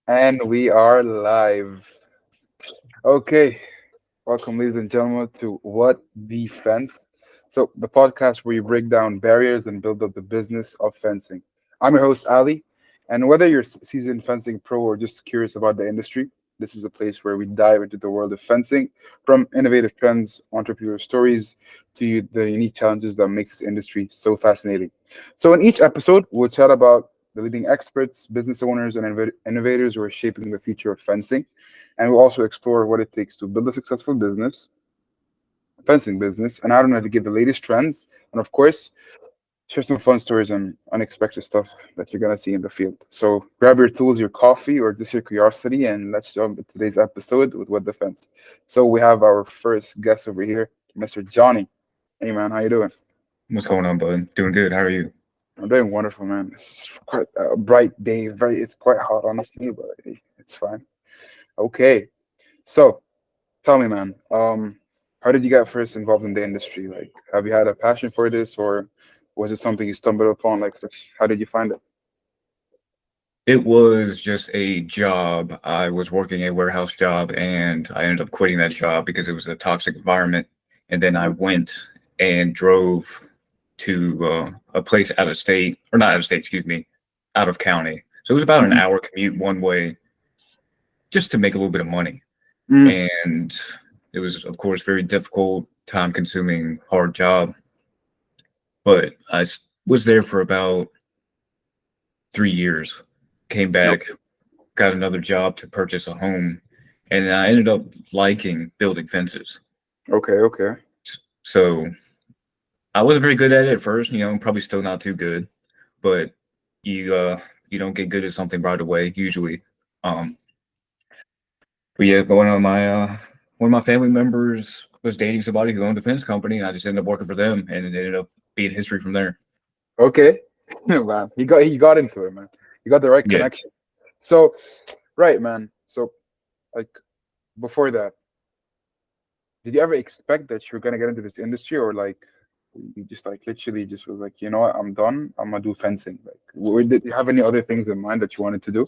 And we are live. Okay, welcome, ladies and gentlemen, to What the Fence. So, the podcast where you break down barriers and build up the business of fencing. I'm your host, Ali, and whether you're a seasoned fencing pro or just curious about the industry, this is a place where we dive into the world of fencing, from innovative trends, entrepreneur stories, to the unique challenges that makes this industry so fascinating. So, in each episode, we'll chat about the leading experts, business owners, and innovators who are shaping the future of fencing. And we'll also explore what it takes to build a successful business, fencing business, and how to navigate the latest trends. And of course, share some fun stories and unexpected stuff that you're going to see in the field. So grab your tools, your coffee, or just your curiosity, and let's jump into today's episode with What the Fence. So we have our first guest over here, Mr. Johnny. Hey, man, how you doing? What's going on, bud? Doing good. How are you? I'm doing wonderful, man. It's quite a bright day. It's quite hot, honestly, but hey, it's fine. Okay, so tell me, man. How did you get first involved in the industry? Like, have you had a passion for this, or was it something you stumbled upon? Like, how did you find it? It was just a job. I was working a warehouse job and I ended up quitting that job because it was a toxic environment. And then I Mhm. went and drove to a place out of state, or not out of state, excuse me, out of county. So it was about an Mhm. hour commute one way just to make a little bit of money. Mhm. And it was, of course, very difficult, time consuming, hard job. But was there for about 3 years. Came back, Okay. got another job to purchase a home, and I ended up liking building fences. Okay. Okay. So I wasn't very good at it at first, probably still not too good, but you you don't get good at something right away usually. Um but one of my family members was dating somebody who owned a fence company, and I just ended up working for them, and it ended up being history from there. Okay. Man, you got into it, man. You got the right Yeah. connection. So, right, man. So, like, before that, did you ever expect that you were gonna get into this industry, or like, you just like literally just was like, you know what, I'm done. I'm gonna do fencing. Like, did you have any other things in mind that you wanted to do?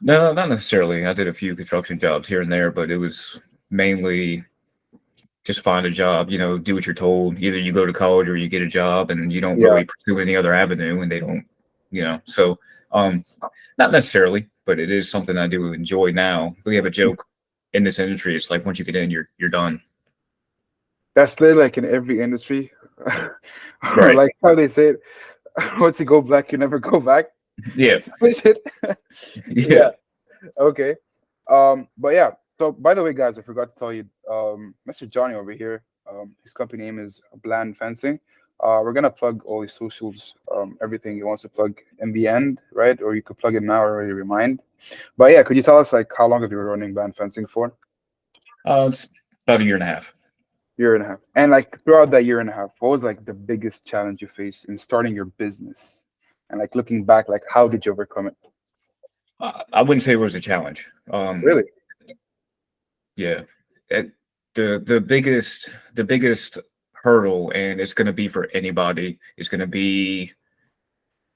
No, not necessarily. I did a few construction jobs here and there, but it was mainly just find a job, do what you're told. Either you go to college or you get a job and you don't Yeah. really pursue any other avenue and they don't, so um not necessarily, but it is something I do enjoy now. We have a joke in this industry. It's like once you get in, you're done. That's literally like in every industry. Right. Like how they say it, once you go black, you never go back. Yeah. Shit. Yeah. Yeah. Okay. But yeah. So by the way, guys, I forgot to tell you, Mr. Johnny over here, his company name is Bland Fencing. We're gonna plug all his socials, everything he wants to plug in the end, right? Or you could plug it now or already remind. But yeah, could you tell us like how long have you been running Bland Fencing for? It's about a year and a half. Year and a half. And like throughout that year and a half, what was like the biggest challenge you faced in starting your business? And like looking back, like how did you overcome it? I wouldn't say it was a challenge. Really? Yeah. It, the biggest hurdle, and it's going to be for anybody, is going to be,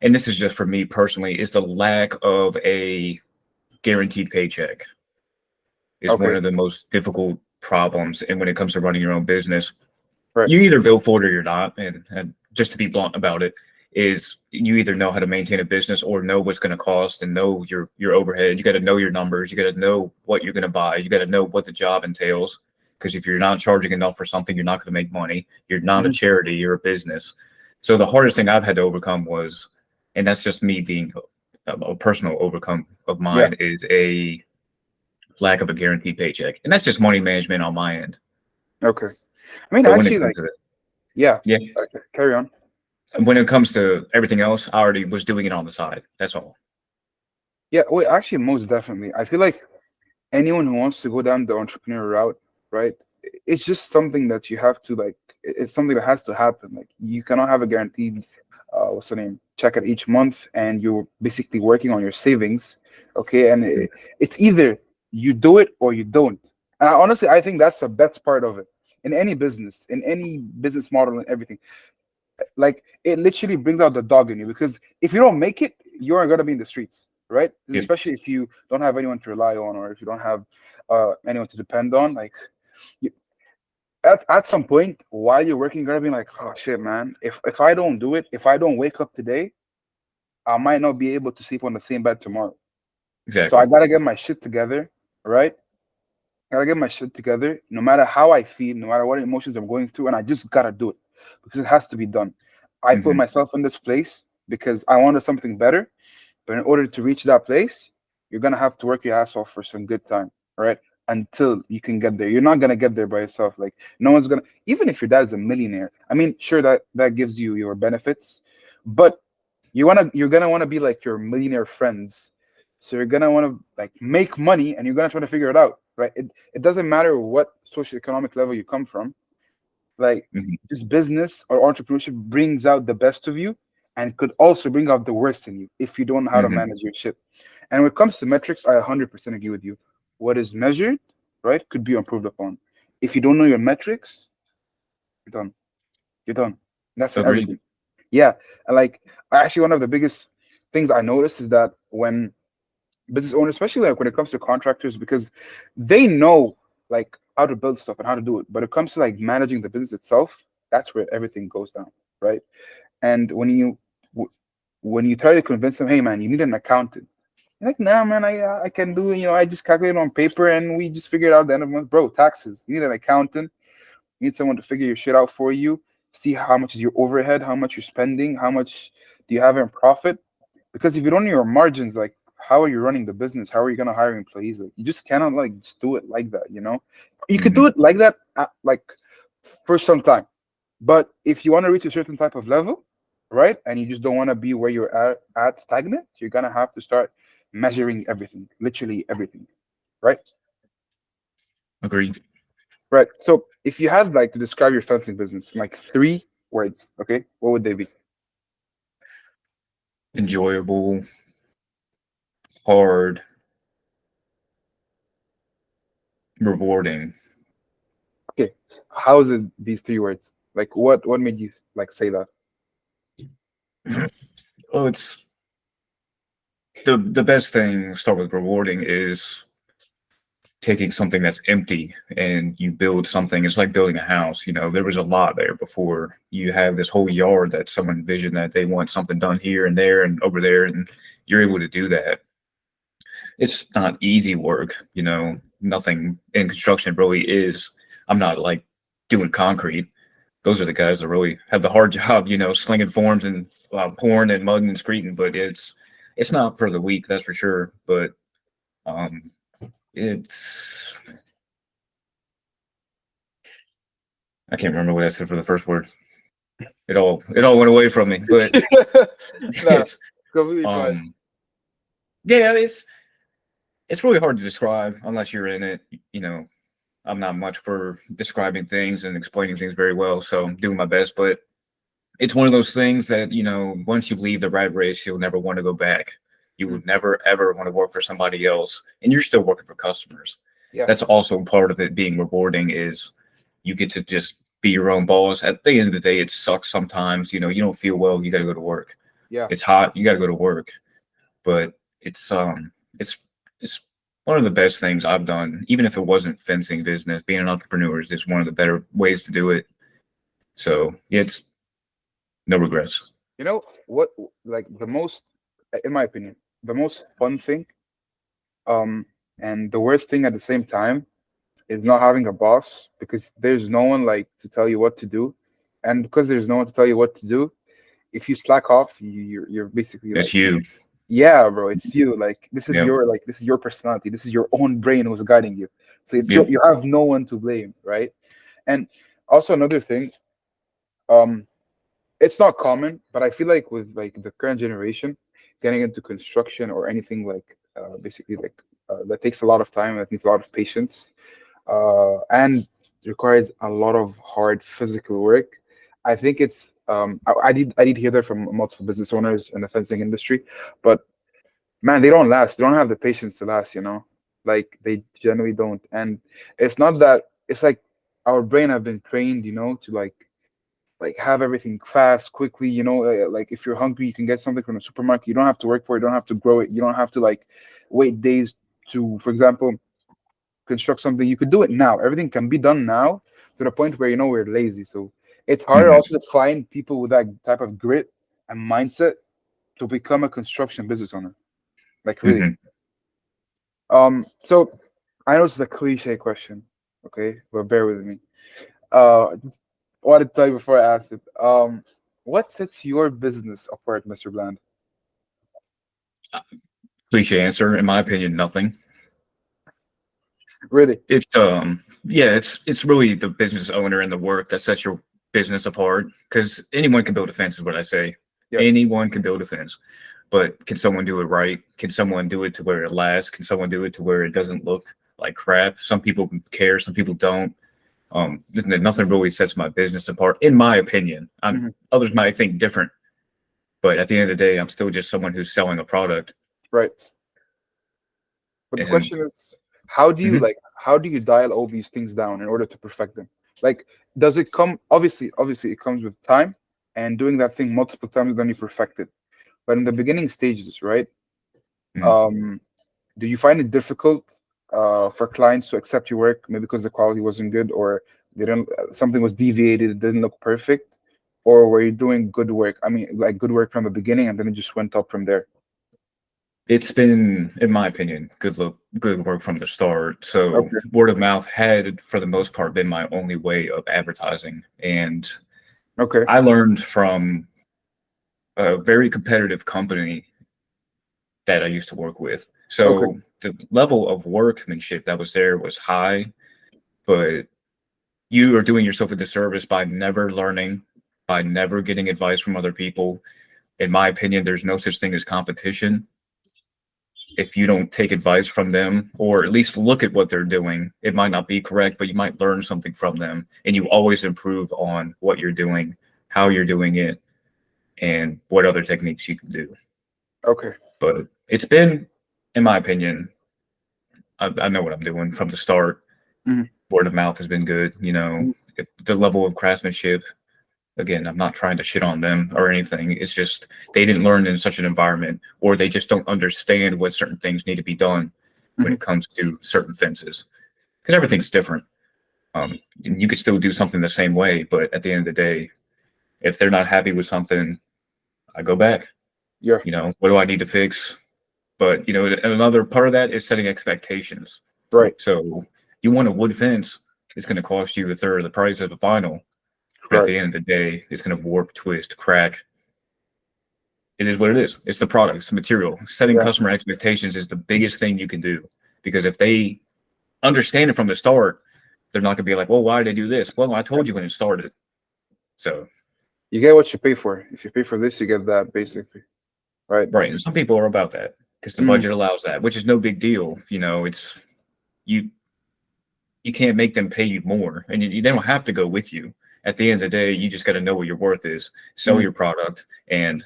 and this is just for me personally, is the lack of a guaranteed paycheck is one Okay. of the most difficult problems. And when it comes to running your own business, Right. you either go for it or you're not. And just to be blunt about it, is you either know how to maintain a business or know what's going to cost and know your overhead. You got to know your numbers. You got to know what you're going to buy. You got to know what the job entails. Because if you're not charging enough for something, you're not going to make money. You're not a Mhm. charity. You're a business. So the hardest thing I've had to overcome was, and that's just me being a personal overcome of Yeah. mine, is a lack of a guaranteed paycheck, and that's just money management on my end. Okay. I mean, But when it actually, comes like, to yeah. yeah, Okay. Carry on. when it comes to everything else, I already was doing it on the side. That's all. Yeah. Wait. Actually, most definitely. I feel like anyone who wants to go down the entrepreneur route, right? It's just something that you have to like. It's something that has to happen. Like, you cannot have a guaranteed, what's the name, check at each month, and you're basically working on your savings. Okay, and it's either you do it or you don't. And honestly, I think that's the best part of it in any business, in any business model, and everything. Like, it literally brings out the dog in you, because if you don't make it, you are gonna be in the streets. right? Yep. Especially if you don't have anyone to rely on, or if you don't have anyone to depend on. Like, you, at some point while you're working, you're gonna be like, oh shit, man. If I don't do it, if I don't wake up today, I might not be able to sleep on the same bed tomorrow. So I Exactly. gotta get my shit together, right? I gotta get my shit together, no matter how I feel, no matter what emotions I'm going through, and I just gotta do it because it has to be done. I put Hmm. myself in this place because I wanted something better, but in order to reach that place, you're gonna have to work your ass off for some good time, right? Until you can get there. You're not gonna get there by yourself. Like no one's gonna. Even if your dad's a millionaire, I mean, sure that gives you your benefits, but you're gonna want to be like your millionaire friends. So you're gonna want to like make money, and you're gonna try to figure it out, right? It doesn't matter what socioeconomic level you come from. Like Hmm. just business or entrepreneurship brings out the best of you, and could also bring out the worst in you if you don't know how to Hmm. manage your shit. And when it comes to metrics, I 100% agree with you. What is measured, right, could be improved upon. If you don't know your metrics, you're done. You're done. That's in Agreed. everything. Yeah. And like, actually, one of the biggest things I noticed is that when business owners, especially like when it comes to contractors, because they know like how to build stuff and how to do it. But it comes to like managing the business itself, that's where everything goes down, right? And when you try to convince them, hey man, you need an accountant. You're like, nah, man, I can do it. I just calculate on paper and we just figure it out at the end of the month, bro. Taxes. You need an accountant. You need someone to figure your shit out for you. See how much is your overhead, how much you're spending, how much do you have in profit. Because if you don't know your margins, like how are you running the business? How are you gonna hire employees? Like, you just cannot like just do it like that. You could do Hmm. it like that like for some time. But if you want to reach a certain type of level, right, and you just don't want to be where you're at stagnant, you're gonna have to start measuring everything, literally everything, right? Agreed. Right. So if you had like to describe your fencing business in like 3 words, okay, what would they be? Enjoyable, hard, rewarding. Okay, how is it these 3 words? Like what made you like say that? Oh, it's the best thing. Start with rewarding is taking something that's empty and you build something. It's like building a house. There was a lot there before. You have this whole yard that someone envisioned that they want something done here and there and over there, and you're able to do that. It's not easy work. Nothing in construction really is. I'm not like doing concrete. Those are the guys that really have the hard job, slinging forms and pouring and mugging and screeting. But it's not for the weak, that's for sure. But um, it's I can't remember what I said for the first word. It all went away from me. But Nah, it's completely fine. um yeah, it's really hard to describe unless you're in it. I'm not much for describing things and explaining things very well, so I'm doing my best. But it's one of those things that once you leave the rat race, you'll never want to go back. You Mm, would never ever want to work for somebody else, and you're still working for customers. yeah, That's also part of it being rewarding is you get to just be your own boss. At the end of the day, it sucks sometimes. You don't feel well, you got to go to work. yeah. It's hot, you got to go to work. But it's it's one of the best things I've done. Even if it wasn't fencing business, being an entrepreneur is just one of the better ways to do it. So yeah, it's no regrets. You know what? Like the most, in my opinion, the most fun thing, um, and the worst thing at the same time is not having a boss because there's no one like to tell you what to do, and because there's no one to tell you what to do, if you slack off, you're basically That's like, you. yeah, bro, it's you. Like Yep. this is your personality. This is your own brain who's guiding you. So Yep. you have no one to blame, right? And also another thing, um, it's not common, but I feel like with like the current generation, getting into construction or anything like basically like that takes a lot of time. That needs a lot of patience and requires a lot of hard physical work. I think it's I did hear that from multiple business owners in the fencing industry, but man, they don't last. They don't have the patience to last. Like they generally don't. And it's not that it's like our brain have been trained, to like like have everything fast, quickly. Like if you're hungry, you can get something from the supermarket. You don't have to work for it. You don't have to grow it. You don't have to like wait days to, for example, construct something. You could do it now. Everything can be done now to the point where we're lazy. So it's harder Hmm. also to find people with that type of grit and mindset to become a construction business owner. Like really. Hmm. So I know this is a cliche question, okay, but bear with me. Uh, I wanted to tell you before I asked it. What sets your business apart, Mr. Bland? Cliche answer, in my opinion, nothing. Really? It's yeah, it's really the business owner and the work that sets your business apart. Because anyone can build a fence, is what I say. Yep. Anyone can build a fence, but can someone do it right? Can someone do it to where it lasts? Can someone do it to where it doesn't look like crap? Some people care, some people don't. Nothing really sets my business apart, in my opinion. Hmm. Others might think different, but at the end of the day, I'm still just someone who's selling a product. Right. But the And question is, how do you mhm, like? How do you dial all these things down in order to perfect them? Like, does it come? Obviously, it comes with time and doing that thing multiple times, then you perfect it. But in the beginning stages, right? mhm. Um, do you find it difficult for clients to accept your work, maybe because the quality wasn't good, or they didn't something was deviated, it didn't look perfect, or were you doing good work? I mean, like good work from the beginning, and then it just went up from there. It's been, in my opinion, good work from the start. So Okay. word of mouth had, for the most part, been my only way of advertising. And Okay. I learned from a very competitive company that I used to work with. Okay. So the level of workmanship that was there was high, but you are doing yourself a disservice by never learning, by never getting advice from other people. In my opinion, there's no such thing as competition. If you don't take advice from them or at least look at what they're doing, it might not be correct, but you might learn something from them. And you always improve on what you're doing, how you're doing it, and what other techniques you can do. Okay. But it's been, in my opinion, I know what I'm doing from the start. Hmm. Word of mouth has been good. The level of craftsmanship, again, I'm not trying to shit on them or anything. It's just they didn't learn in such an environment, or they just don't understand what certain things need to be done when Hmm. it comes to certain fences. Because everything's different. And you could still do something the same way, but at the end of the day, if they're not happy with something, I go back. Yeah. What do I need to fix? But another part of that is setting expectations. Right. So you want a wood fence, it's going to cost you a third of the price of the vinyl. But at Right. the end of the day, it's going to warp, twist, crack. It is what it is. It's the product, it's the material. Setting Yeah. customer expectations is the biggest thing you can do, because if they understand it from the start, they're not going to be like, well, why did they do this? Well, I told you when it started. So, You get what you pay for. If you pay for this, you get that, basically. Right. right. And some people are about that because the Mm. budget allows that, which is no big deal. It's you, you can't make them pay you more, and they don't have to go with you. At the end of the day, you just got to know what your worth is, sell Mm. your product, and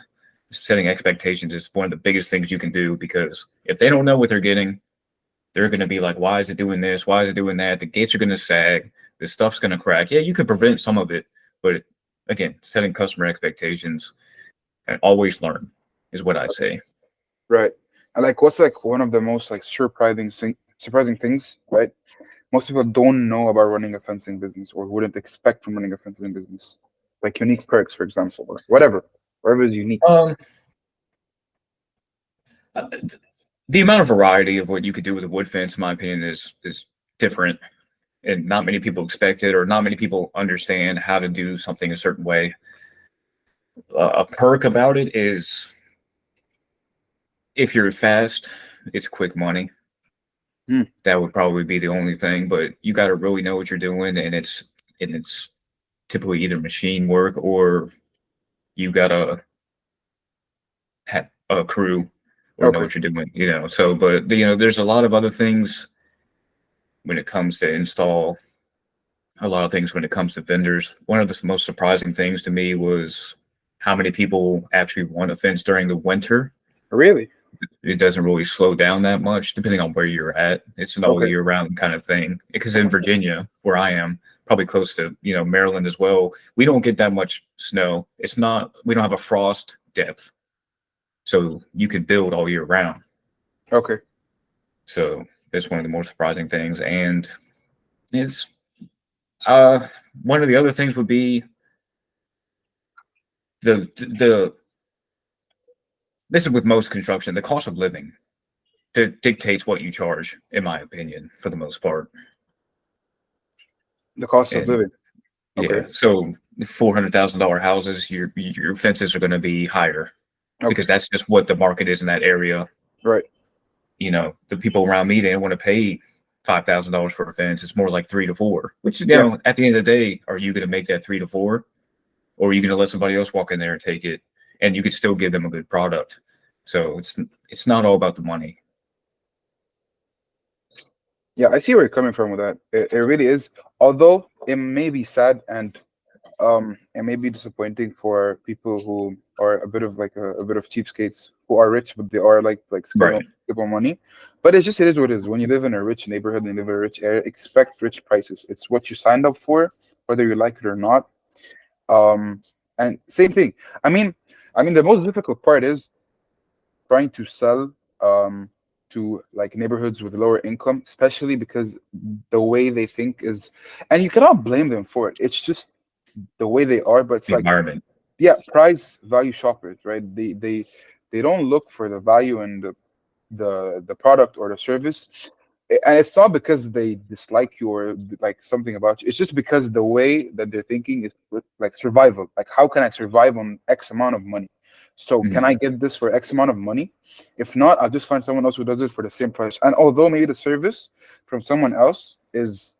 setting expectations is one of the biggest things you can do, because if they don't know what they're getting, they're going to be like, why is it doing this? Why is it doing that? The gates are going to sag. The stuff's going to crack. Yeah, you can prevent some of it, but again, setting customer expectations and always learn is what I say. Right. And like, what's like one of the most like surprising things, right? Most people don't know about running a fencing business or wouldn't expect from running a fencing business. Like unique perks, for example, or whatever is unique. Um, uh, the amount of variety of what you could do with a wood fence, in my opinion, is different, and not many people expect it, or not many people understand how to do something a certain way. A perk about it is if you're fast, it's quick money. Hmm. That would probably be the only thing, but you got to really know what you're doing, and it's typically either machine work, or you got to have a crew or know Okay. what you're doing. So, but there's a lot of other things when it comes to install. A lot of things when it comes to vendors. One of the most surprising things to me was how many people actually want a fence during the winter. Really? it doesn't really slow down that much depending on where you're at. It's an all Okay. year round kind of thing. Because in Virginia, where I am, probably close to Maryland as well, we don't get that much snow. It's not we don't have a frost depth, so you could build all year round. Okay. So that's one of the more surprising things. And it's uh one of the other things would be the this is with most construction, the cost of living dictates what you charge, in my opinion, for the most part. The cost of And living. Okay. yeah, so $400,000 houses, your fences are going to be higher Okay. because that's just what the market is in that area. Right. The people around me, they don't want to pay $5,000 for a fence. It's more like 3 to 4. Which Yeah. at the end of the day, are you going to make that 3 to 4, or are you going to let somebody else walk in there and take it, and you could still give them a good product? So it's not all about the money. Yeah, I see where you're coming from with that. It really is. Although it may be sad and it may be disappointing for people who are a bit of like a bit of cheapskates who are rich, but they are like Right. skip on money. But it's just it is what it is. When you live in a rich neighborhood and you live in a rich area, expect rich prices. It's what you signed up for, whether you like it or not. Um, and same thing. I mean, the most difficult part is trying to sell to like neighborhoods with lower income, especially because the way they think is, and you cannot blame them for it. It's just the way they are. But it's The like, environment. yeah, price value shoppers, right? They don't look for the value in the product or the service. And it's not because they dislike you or like something about you. It's just because the way that they're thinking is like survival. Like, how can I survive on X amount of money? So can Mhm. I get this for X amount of money? If not, I'll just find someone else who does it for the same price. And although maybe the service from someone else is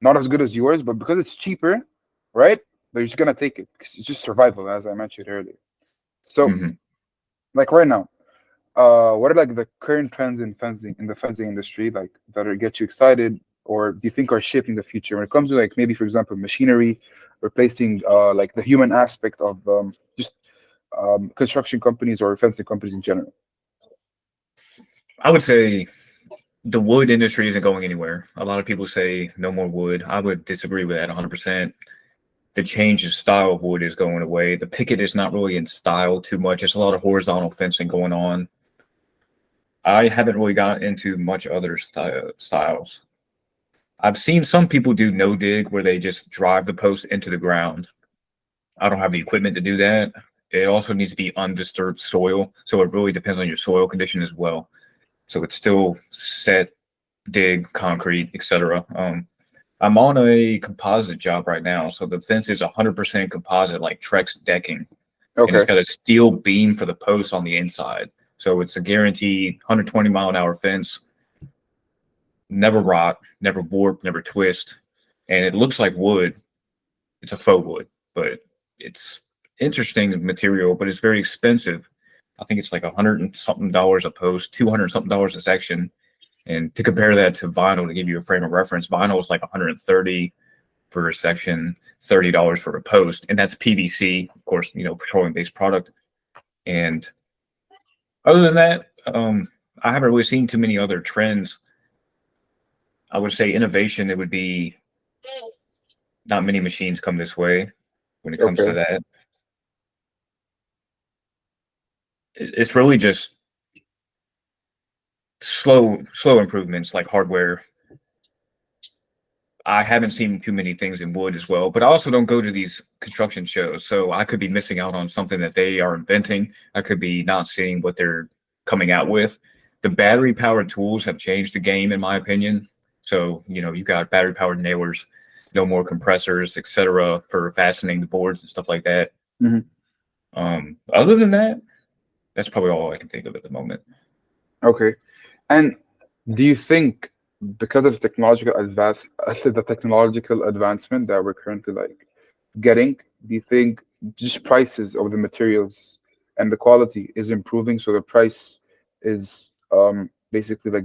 not as good as yours, but because it's cheaper, right? They're just gonna take it because it's just survival, as I mentioned earlier. So, Mhm. like right now, what are like the current trends in the fencing industry, like that are get you excited, or do you think are shaping the future when it comes to like maybe for example machinery replacing like the human aspect of just construction companies or fencing companies in general? I would say the wood industry isn't going anywhere. A lot of people say no more wood. I would disagree with that 100%. The change of style of wood is going away. The picket is not really in style too much. It's a lot of horizontal fencing going on. I haven't really got into much other styles. I've seen some people do no dig where they just drive the post into the ground. I don't have the equipment to do that. It also needs to be undisturbed soil. So it really depends on your soil condition as well. So it's still set, dig, concrete, etc. I'm on a composite job right now, so the fence is 100% composite, like Trex decking, and it's Okay. got a steel beam for the post on the inside. So it's a guaranteed 120-mile-an-hour fence, never rot, never warp, never twist, and it looks like wood. It's a faux wood, but it's interesting material, but it's very expensive. I think it's like 100 and something dollars a post, 200 something dollars a section. And to compare that to vinyl, to give you a frame of reference, vinyl is like 130 for a section, $30 for a post, and that's PVC, of course, petroleum-based product. And other than that, I haven't really seen too many other trends. I would say innovation. It would be not many machines come this way when it comes to Okay. that. It's really just slow improvements like hardware. I haven't seen too many things in wood as well, but I also don't go to these construction shows, so I could be missing out on something that they are inventing. I could be not seeing what they're coming out with. The battery powered tools have changed the game, in my opinion. So, you got battery powered nailers, no more compressors, etc., for fastening the boards and stuff like that. Hmm. Other than that, that's probably all I can think of at the moment. Okay. And do you think because of the the technological advancement that we're currently like getting, do you think just prices of the materials and the quality is improving, so the price is basically like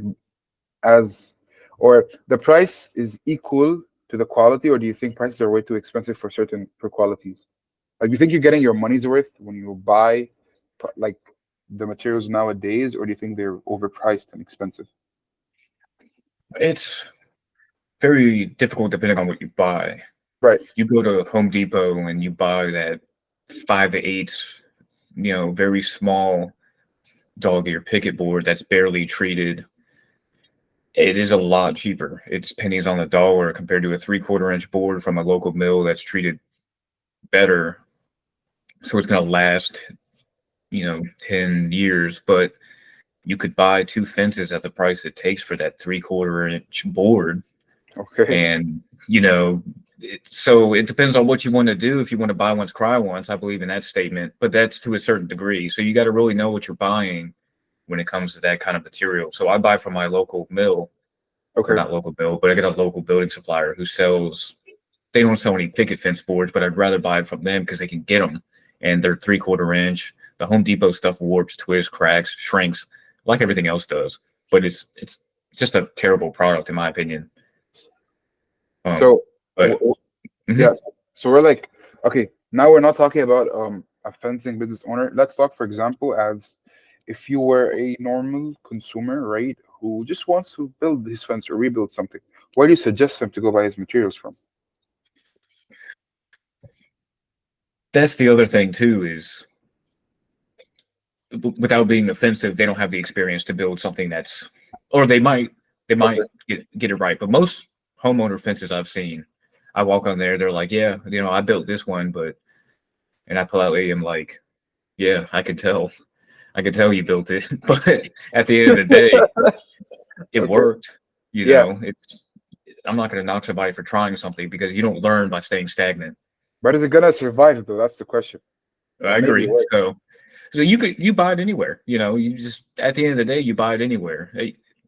as, or the price is equal to the quality, or do you think prices are way too expensive for certain for qualities? Like, do you think you're getting your money's worth when you buy like the materials nowadays, or do you think they're overpriced and expensive? It's very difficult depending on what you buy. Right. You go to Home Depot and you buy that 5/8, very small dog ear picket board that's barely treated. It is a lot cheaper. It's pennies on the dollar compared to a 3/4 inch board from a local mill that's treated better. So it's going to last, 10 years. But you could buy two fences at the price it takes for that 3/4 inch board. Okay. And, so it depends on what you want to do. If you want to buy once, cry once, I believe in that statement, but that's to a certain degree. So you got to really know what you're buying when it comes to that kind of material. So I buy from my local mill, or Okay. not local mill, but I get a local building supplier who they don't sell any picket fence boards, but I'd rather buy it from them because they can get them and they're 3/4 inch. The Home Depot stuff warps, twists, cracks, shrinks like everything else does, but it's just a terrible product in my opinion. So, But yeah. mhm. So we're like, okay, now we're not talking about a fencing business owner. Let's talk, for example, as if you were a normal consumer, right, who just wants to build his fence or rebuild something. Where do you suggest him to go buy his materials from? That's the other thing too is without being offensive, they don't have the experience to build something or they Okay. might get it right. But most homeowner fences I've seen, I walk on there, they're like, yeah, I built this one, and I politely am like, yeah, I could tell you built it, but at the end of the day, it Okay. worked. Yeah, I'm not going to knock somebody for trying something because you don't learn by staying stagnant. but is it gonna survive though? That's the question. I Maybe it agree. works. So you buy it anywhere. You just at the end of the day, you buy it anywhere.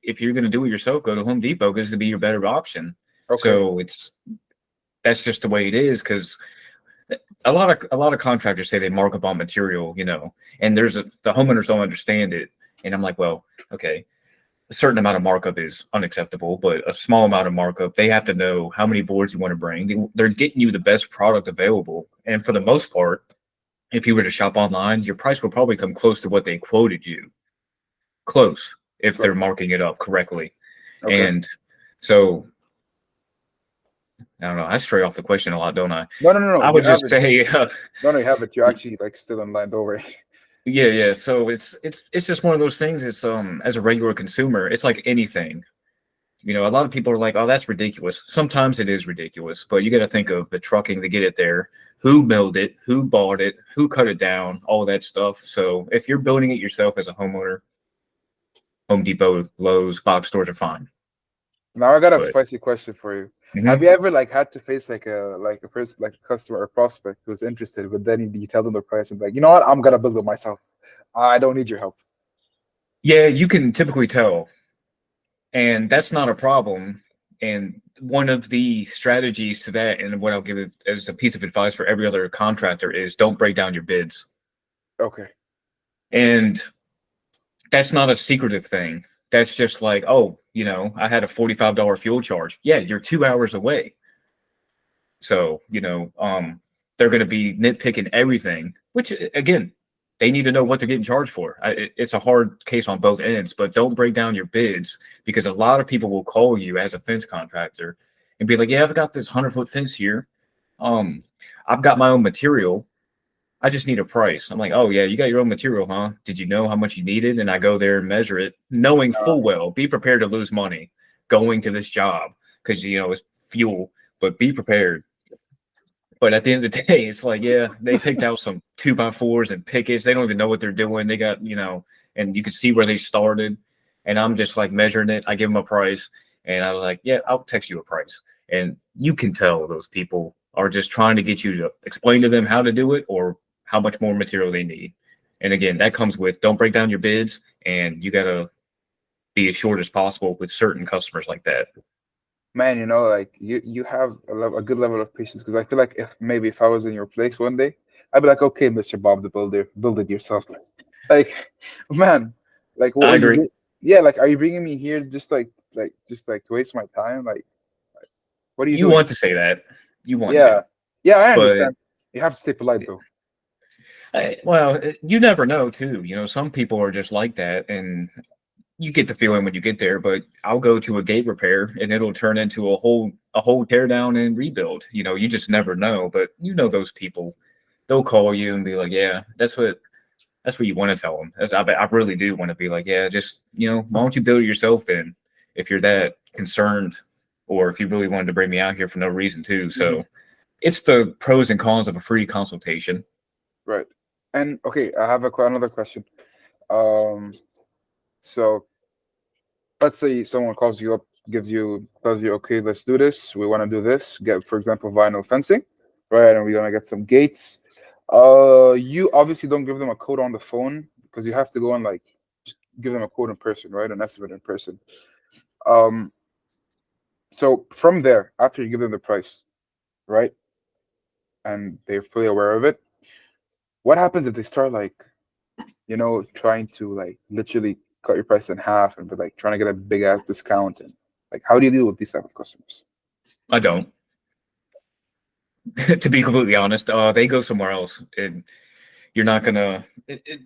If you're going to do it yourself, go to Home Depot because it's going to be your better option. Okay. So that's just the way it is. Because a lot of contractors say they mark up on material, and the homeowners don't understand it. And I'm like, well, okay, a certain amount of markup is unacceptable, but a small amount of markup, they have to know how many boards you want to bring. They're getting you the best product available, and for the most part, if you were to shop online, your price will probably come close to what they quoted you. Close, if Right. they're marking it up correctly. Okay. And so, I don't know. I stray off the question a lot, don't I? No, no, no, no. I You would have just it. say, No, no, you have it. You're actually like still in line. Don't worry. yeah, yeah. So it's just one of those things. It's as a regular consumer, it's like anything. A lot of people are like, "Oh, that's ridiculous." Sometimes it is ridiculous, but you got to think of the trucking to get it there, who milled it, who bought it, who cut it down, all that stuff. So if you're building it yourself as a homeowner, Home Depot, Lowe's, box stores are fine. Now I got a But spicy question for you. Have mhm. you ever like had to face like a person like a customer or prospect who's interested, but then you tell them the price and be like, you know what, I'm gonna build it myself. I don't need your help. Yeah, you can typically tell, and that's not a problem. And one of the strategies to that, and what I'll give it as a piece of advice for every other contractor, is don't break down your bids. Okay. And that's not a secretive thing. That's just like, oh, I had a $45 fuel charge. Yeah, you're 2 hours away. So, they're going to be nitpicking everything, which again, they need to know what they're getting charged for. It's a hard case on both ends, but don't break down your bids because a lot of people will call you as a fence contractor and be like, yeah, I've got this 100-foot fence here. Um, I've got my own material. I just need a price. I'm like, oh yeah, you got your own material, huh? Did you know how much you needed? And I go there and measure it, knowing Uh, full well, be prepared to lose money going to this job because it's fuel, but be prepared. But at the end of the day, it's like, yeah, they picked out some 2x4s and pickets. They don't even know what they're doing. They got, and you can see where they started. And I'm just like measuring it. I give them a price, and I was like, yeah, I'll text you a price. And you can tell those people are just trying to get you to explain to them how to do it or how much more material they need. And again, that comes with don't break down your bids, and you got to be as short as possible with certain customers like that. Man, like you have a good level of patience because I feel like if I was in your place one day, I'd be like, okay, Mr. Bob the Builder, build it yourself. Like, man, like what I are you? agree. Yeah, like are you bringing me here just like to waste my time? Like, what are you You doing? want to say that. You want Yeah, to. yeah, I But understand. You have to stay polite though. Well, you never know too. Some people are just like that, and you get the feeling when you get there. But I'll go to a gate repair, and it'll turn into a whole tear down and rebuild. You just never know. But those people, they'll call you and be like, "Yeah, that's what you want to tell them." I really do want to be like, "Yeah, just why don't you build it yourself then, if you're that concerned, or if you really wanted to bring me out here for no reason too." Mhm. So it's the pros and cons of a free consultation. Right. And okay, I have another question. Um, so let's say someone calls you up, tells you, okay, let's do this. We want to do this. Get, for example, vinyl fencing, right? And we're gonna get some gates. You obviously don't give them a code on the phone because you have to go and like just give them a code in person, right? An estimate in person. Um, so from there, after you give them the price, right, and they're fully aware of it, what happens if they start like trying to like literally cut your price in half and be like trying to get a big ass discount and like how do you deal with these type of customers? I don't, to be completely honest. They go somewhere else, and you're not gonna.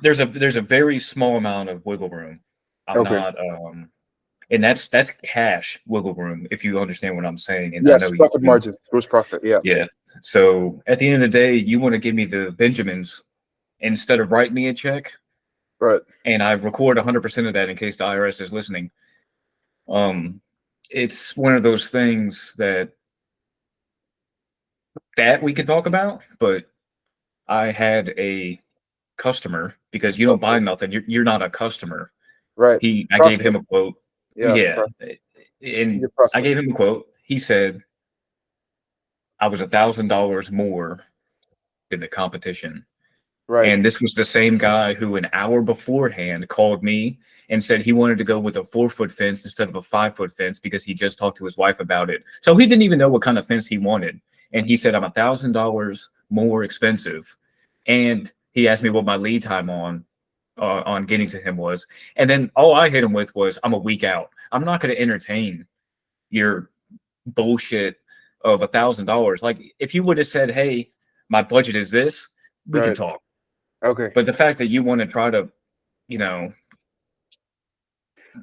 There's a very small amount of wiggle room. I'm Okay. not. And that's cash wiggle room, if you understand what I'm saying. And I Yes, know you profit do. margins, gross profit. Yeah. Yeah. So at the end of the day, you want to give me the Benjamins instead of write me a check, Right. and I record 100% of that in case the IRS is listening. Um, it's one of those things that we can talk about, but I had a customer, because you don't buy Okay. nothing. You're not a customer. Right. I gave him Prospect. a quote. Yeah. Yeah. He's And a I prospect. gave him a quote. He said I was $1,000 more than the competition. Right. And this was the same guy who an hour beforehand called me and said he wanted to go with a 4-foot fence instead of a 5-foot fence because he just talked to his wife about it. So he didn't even know what kind of fence he wanted. And he said, I'm $1,000 more expensive. And he asked me what my lead time on getting to him was. And then all I hit him with was, I'm a week out. I'm not going to entertain your bullshit of $1,000. Like, if you would have said, hey, my budget is this, we can Right. talk. Okay. But the fact that you want to try to, you know,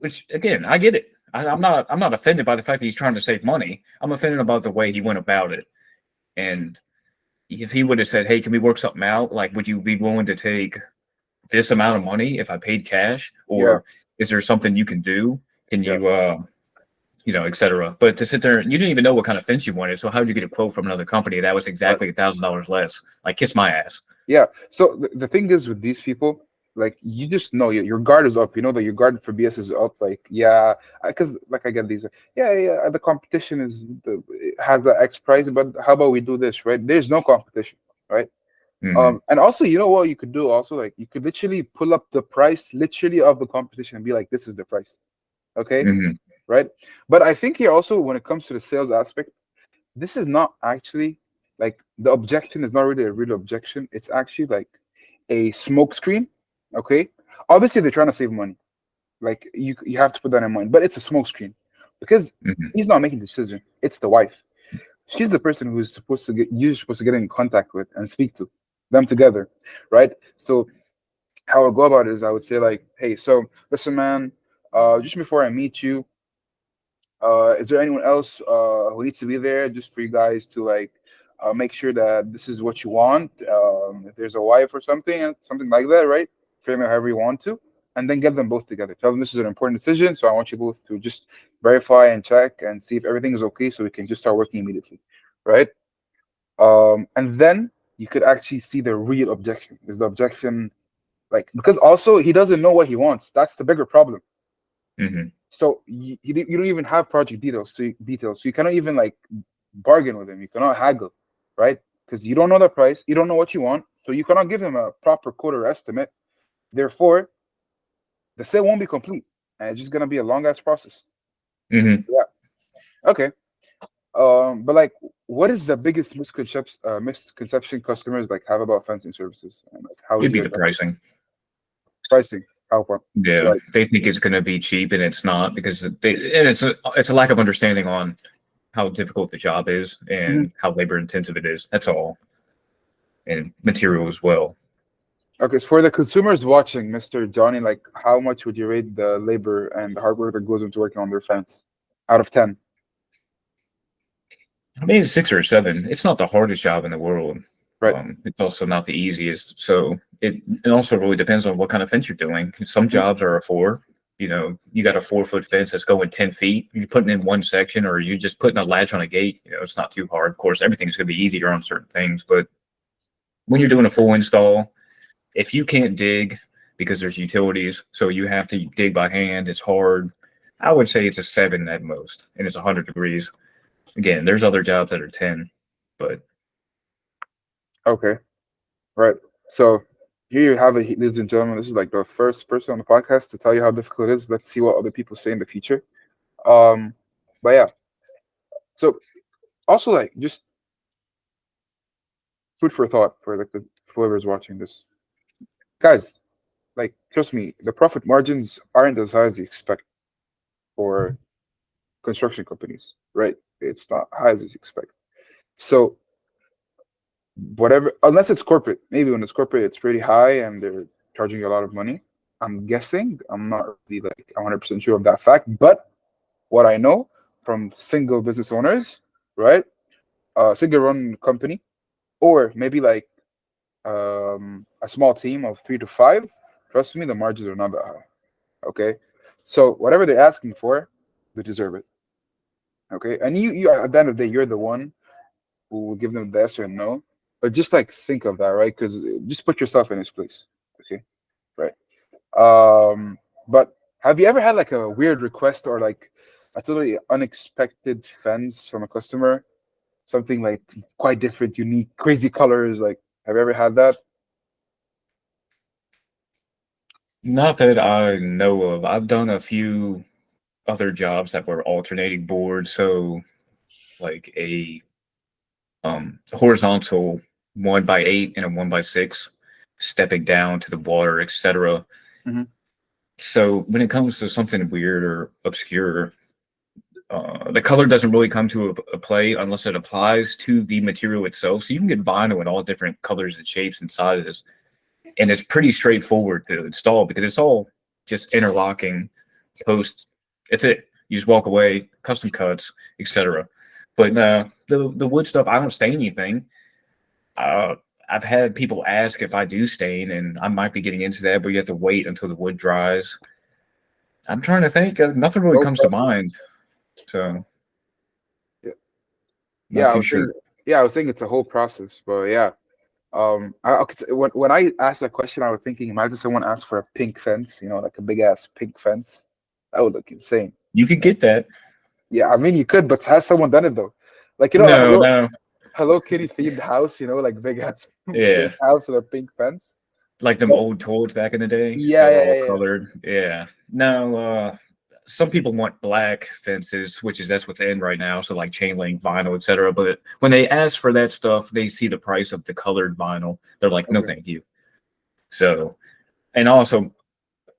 which again, I get it. I'm not offended by the fact that he's trying to save money. I'm offended about the way he went about it. And if he would have said, "Hey, can we work something out? Like, would you be willing to take this amount of money if I paid cash, Yeah. or is there something you can do? Can Yeah. you, etc." But to sit there, you didn't even know what kind of fence you wanted. So how did you get a quote from another company that was Right. exactly $1,000 less? Like, kiss my ass. Yeah. So the thing is with these people, like you just know your guard is up. You know that your guard for BS is up. Like yeah, because like I get these. Yeah, yeah. The competition it has the X price, but how about we do this, right? There's no competition, right? Hmm. And also, you know what you could do? Also, like you could literally pull up the price, literally of the competition, and be like, "This is the price." Okay, Hmm. right? But I think here also, when it comes to the sales aspect, this is not actually like the objection is not really a real objection. It's actually like a smoke screen. Okay, obviously they're trying to save money. Like you have to put that in mind. But it's a smoke screen because Hmm. he's not making the decision. It's the wife. She's the person who's supposed to get you're supposed to get in contact with and speak to them together, right? So how I go about it is I would say like, hey, so listen, man, just before I meet you, is there anyone else who needs to be there just for you guys to like make sure that this is what you want? If there's a wife or something like that, right? Frame it however you want to, and then get them both together. Tell them this is an important decision, so I want you both to just verify and check and see if everything is okay, so we can just start working immediately, right? And then you could actually see the real objection. Is the objection like because also he doesn't know what he wants? That's the bigger problem. Hmm. So you don't even have project details, so you cannot even like bargain with him. You cannot haggle, right? Because you don't know the price, you don't know what you want, so you cannot give him a proper quote or estimate. Therefore, the sale won't be complete, and it's just gonna be a long ass process. Hmm. Yeah. Okay. But like, what is the biggest misconception customers like have about fencing services, and like how would It'd you be the address pricing. pricing? How far? Yeah, Right. they think it's going to be cheap, and it's not, because it's a lack of understanding on how difficult the job is Mhm. and how labor intensive it is. That's all, and material as well. Okay, so for the consumers watching, Mr. Johnny, like how much would you rate the labor and the hard work that goes into working on their fence out of 10? I mean, it's 6 or 7. It's not the hardest job in the world. Right. It's also not the easiest. So it also really depends on what kind of fence you're doing. Some Mhm. jobs are a 4. You know, you got a 4-foot fence that's going 10 feet. You're putting in one section, or you're just putting a latch on a gate. You know, it's not too hard. Of course, everything's going to be easier on certain things, but when you're doing a full install, if you can't dig because there's utilities, so you have to dig by hand, it's hard. I would say it's a 7 at most, and it's 100 degrees. Again, there's other jobs that are 10, but Okay, right. So here you have it, ladies and gentlemen. This is like the first person on the podcast to tell you how difficult it is. Let's see what other people say in the future. Um, but yeah. So also like just food for thought for like the whoever's watching this, guys. Like trust me, the profit margins aren't as high as you expect for construction companies, right? It's not high as you expect. So whatever, unless it's corporate, maybe when it's corporate, it's pretty high and they're charging you a lot of money. I'm guessing. I'm not really like 100% sure of that fact, but what I know from single business owners, right? Single run company, or maybe like a small team of 3 to 5. Trust me, the margins are not that high. Okay, so whatever they're asking for, they deserve it. Okay, and you at the end of the day, you're the one who will give them the yes or no. But just like think of that, right? Because just put yourself in his place. Okay, right. But have you ever had like a weird request or like a totally unexpected fence from a customer? Something like quite different, unique, crazy colors. Like, have you ever had that? not that I know of. I've done a few other jobs that were alternating boards, so like a horizontal 1x8 and a 1x6, stepping down to the water, etc. Hmm. So when it comes to something weird or obscure, the color doesn't really come to a play unless it applies to the material itself. So you can get vinyl in all different colors and shapes and sizes, and it's pretty straightforward to install because it's all just interlocking posts. It's it. You just walk away, custom cuts, etc. But the wood stuff, I don't stain anything. Uh, I've had people ask if I do stain, and I might be getting into that, but you have to wait until the wood dries. I'm trying to think. Nothing really No comes to process. mind, so Yeah, yeah. not too sure. I was saying it's a whole process, but yeah. When I asked that question, I was thinking, imagine someone asked for a pink fence, like a big ass pink fence. That would look insane. You can get that. Yeah, I mean you could, but has someone done it though? Like a No, no, Hello Kitty themed house, like big ass yeah, pink house with a pink fence. like them But old toys back in the day. They yeah, were yeah, all yeah, yeah. colored. Yeah. No, some people want black fences, which is that's what's in right now. So like chain link vinyl, etc. But when they ask for that stuff, they see the price of the colored vinyl. They're like, no, Okay. thank you. So, and also,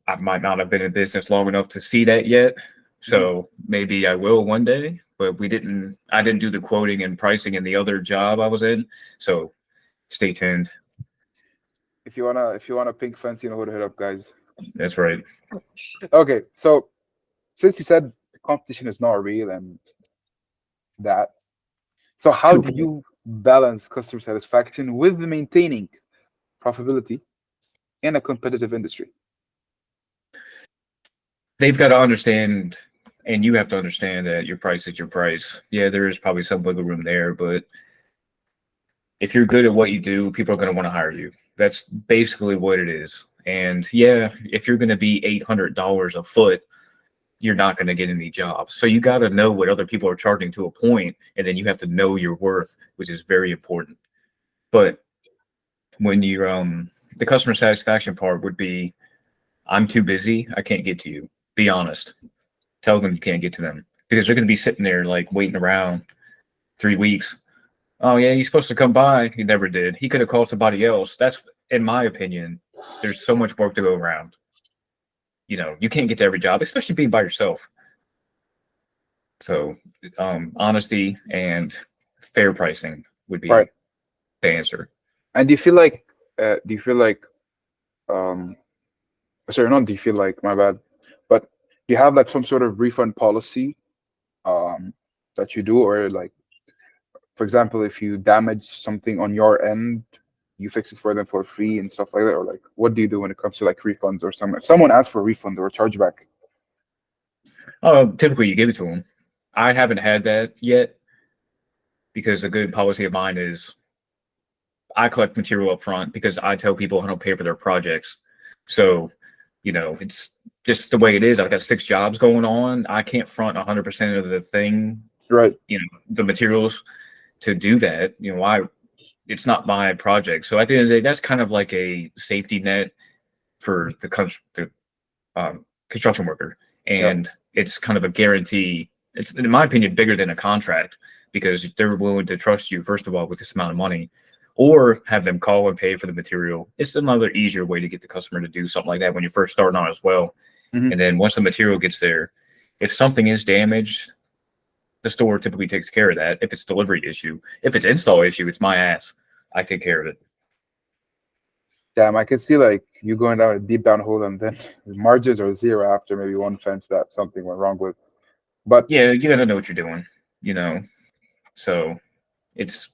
I might not have been in business long enough to see that yet. Mhm. So maybe I will one day. But I didn't do the quoting and pricing in the other job I was in. So stay tuned. If you want a pink fence, you know who to hit up, guys. That's right. Okay, so since you said the competition is not real and that, so how To a do point. you balance customer satisfaction with maintaining profitability in a competitive industry? They've got to understand, and you have to understand that your price is your price. Yeah, there is probably some wiggle room there, but if you're good at what you do, people are going to want to hire you. That's basically what it is. And yeah, if you're going to be $800 a foot, you're not going to get any jobs. So you got to know what other people are charging to a point, and then you have to know your worth, which is very important. But when you're the customer satisfaction part would be, I'm too busy, I can't get to you. Be honest. Tell them you can't get to them because they're going to be sitting there like waiting around 3 weeks. Oh yeah, he's supposed to come by. He never did. He could have called somebody else. That's, in my opinion, there's so much work to go around. You can't get to every job, especially being by yourself. So, honesty and fair pricing would Right. be the answer. And do you feel like Um, sorry, not do you feel like, my bad, but do you have like some sort of refund policy um that you do, or like, for example, if you damage something on your end, you fix it for them for free and stuff like that, or like, what do you do when it comes to like refunds, or if someone asks for a refund or a chargeback? Typically, you give it to them. I haven't had that yet because a good policy of mine is I collect material up front because I tell people I don't pay for their projects. So, it's just the way it is. I've got 6 jobs going on. I can't front 100% of the thing, Right. the materials to do that. It's not my project. So at the end of the day, that's kind of like a safety net for the construction worker, Yeah. and it's kind of a guarantee. It's, in my opinion, bigger than a contract because they're willing to trust you first of all with this amount of money, or have them call and pay for the material. It's another easier way to get the customer to do something like that when you're first starting on as well. Hmm. And then once the material gets there, if something is damaged, the store typically takes care of that. If it's delivery issue, if it's install issue, it's my ass. I take care of it. Damn, I can see like you going down a deep down hole, and then margins are zero after maybe one fence that something went wrong with. But Yeah, you gotta know what you're doing, you know. So it's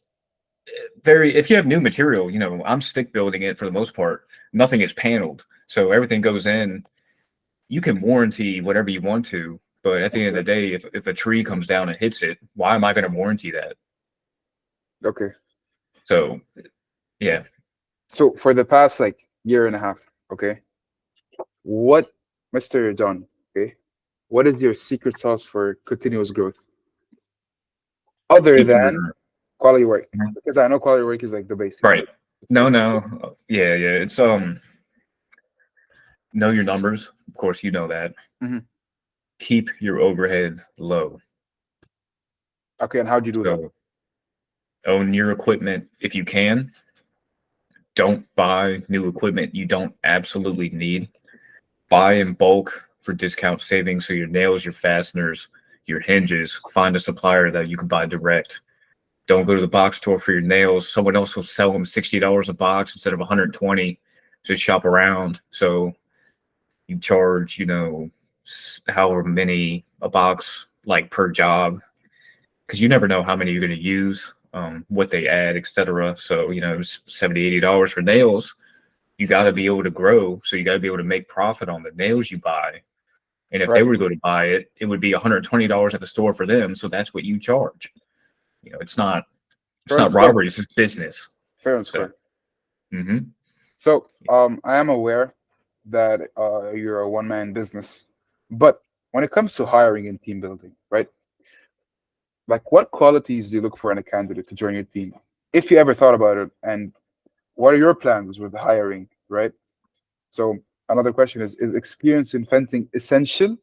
very, if you have new material, I'm stick building it for the most part. Nothing is paneled. So everything goes in. You can warranty whatever you want to, but at the end of the okay, day, if a tree comes down and hits it, why am I going to warranty that? okay. So yeah, So for the past like year and a half, okay, what, Mr. John, okay, what is your secret sauce for continuous growth other keep than your quality work? Because I know quality work is like the basics. right. It's No, essential. no, yeah, yeah. It's know your numbers. Of course, you know that. Hmm. Keep your overhead low. Okay, and how do you do that? So own your equipment if you can. Don't buy new equipment you don't absolutely need. Buy in bulk for discount savings. So your nails, your fasteners, your hinges. Find a supplier that you can buy direct. Don't go to the box store for your nails. Someone else will sell them $60 a box instead of 120. Just shop around. So you charge, however many a box, like per job, because you never know how many you're going to use, what they add, etc. So, it's $70, $80 for nails. You got to be able to grow. So you got to be able to make profit on the nails you buy. And if they Right. were to go to buy it, it would be $120 at the store for them. So that's what you charge. It's not it's Fair and not square. robbery. It's just business. Fair and So, square. hmm So I am aware that you're a one man business, but when it comes to hiring and team building, right? Like, what qualities do you look for in a candidate to join your team, if you ever thought about it? And what are your plans with hiring, right? So another question is experience in fencing essential,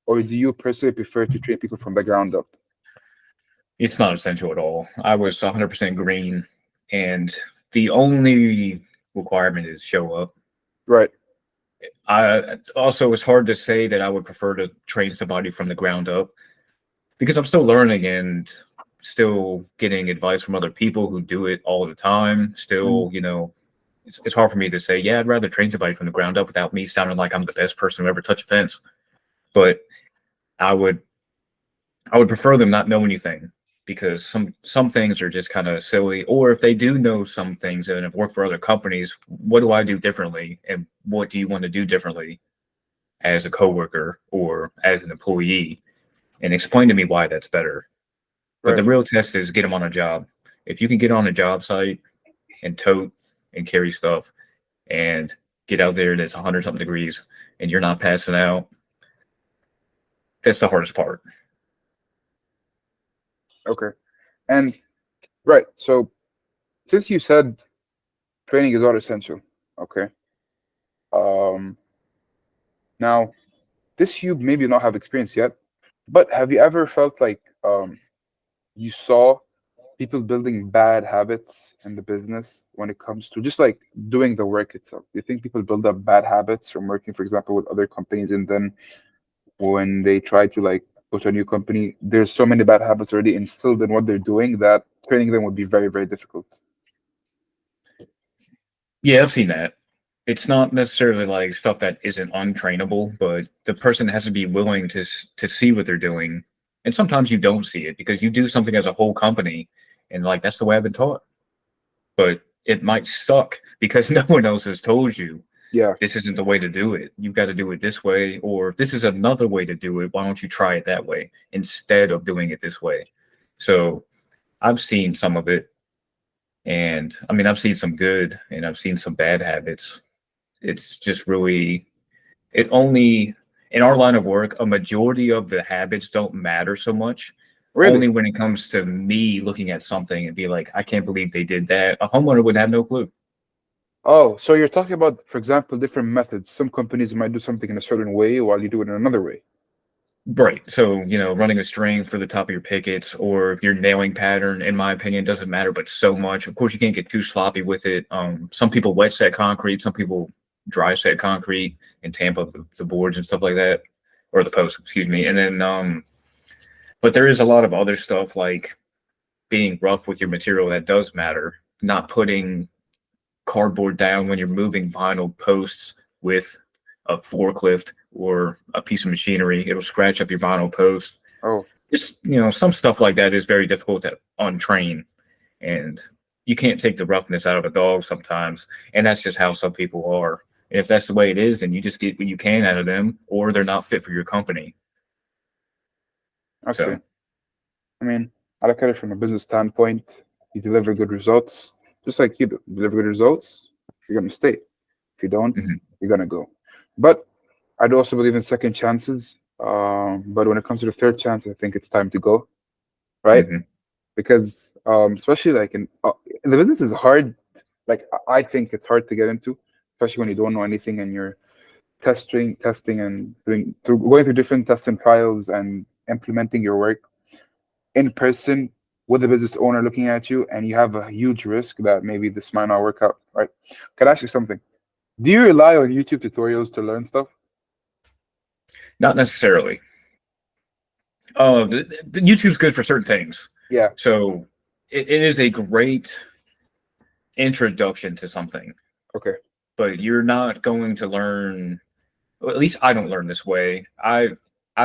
or do you personally prefer to train people from the ground up? it's not essential at all. I was 100% green, and the only requirement is show up. Right. I also, it's hard to say that I would prefer to train somebody from the ground up because I'm still learning and still getting advice from other people who do it all the time. Mhm. Still, it's hard for me to say, yeah, I'd rather train somebody from the ground up without me sounding like I'm the best person who ever touched a fence. But I would I would prefer them not know anything because some things are just kind of silly. Or if they do know some things and have worked for other companies, what do I do differently, and what do you want to do differently as a coworker or as an employee, and explain to me why that's better. But Right. the real test is get them on a job. If you can get on a job site and tote and carry stuff and get out there and it's 100 something degrees and you're not passing out, that's the hardest part. Okay. And right. So since you said training is not essential, okay. Um, Now, this you maybe not have experience yet, but have you ever felt like you saw people building bad habits in the business when it comes to just like doing the work itself? Do you think people build up bad habits from working, for example, with other companies, and then when they try to like go to a new company, there's so many bad habits already instilled in what they're doing that training them would be very, very difficult? Yeah, I've seen that. it's not necessarily like stuff that isn't untrainable, but the person has to be willing to see what they're doing. And sometimes you don't see it because you do something as a whole company, and like that's the way I've been taught. But it might suck because no one else has told you Yeah, this isn't the way to do it. You've got to do it this way, or this is another way to do it. Why don't you try it that way instead of doing it this way? So I've seen some of it, and I mean, I've seen some good and I've seen some bad habits. It's just really, it only, in our line of work, a majority of the habits don't matter so much. really. Only when it comes to me looking at something and be like, I can't believe they did that. A homeowner would have no clue. Oh, so you're talking about, for example, different methods. Some companies might do something in a certain way while you do it in another way. Right. So, running a string for the top of your pickets or your nailing pattern, in my opinion, doesn't matter, but so much. Of course, you can't get too sloppy with it. Some people wet set concrete, some people dry set concrete and tamp up the boards and stuff like that, or the posts, excuse me. And then, but there is a lot of other stuff like being rough with your material that does matter. Not putting cardboard down when you're moving vinyl posts with a forklift or a piece of machinery. It'll scratch up your vinyl post. Oh, Just, some stuff like that is very difficult to untrain. And you can't take the roughness out of a dog sometimes. And that's just how some people are. And if that's the way it is, then you just get what you can out of them, or they're not fit for your company. I see. So, I mean, I look at it from a business standpoint. You deliver good results, just like you do. You deliver good results, you're gonna stay. If you don't, mhm, you're gonna go. But I do also believe in second chances. But when it comes to the third chance, I think it's time to go, right? mhm, Because especially like in the business is hard. Like I think it's hard to get into, especially when you don't know anything and you're testing, and going through different tests and trials and implementing your work in person with the business owner looking at you, and you have a huge risk that maybe this might not work out, right? Can I ask you something? Do you rely on YouTube tutorials to learn stuff? not necessarily. The YouTube's good for certain things. Yeah. So it is a great introduction to something, Okay. but you're not going to learn, well, at least I don't learn this way. I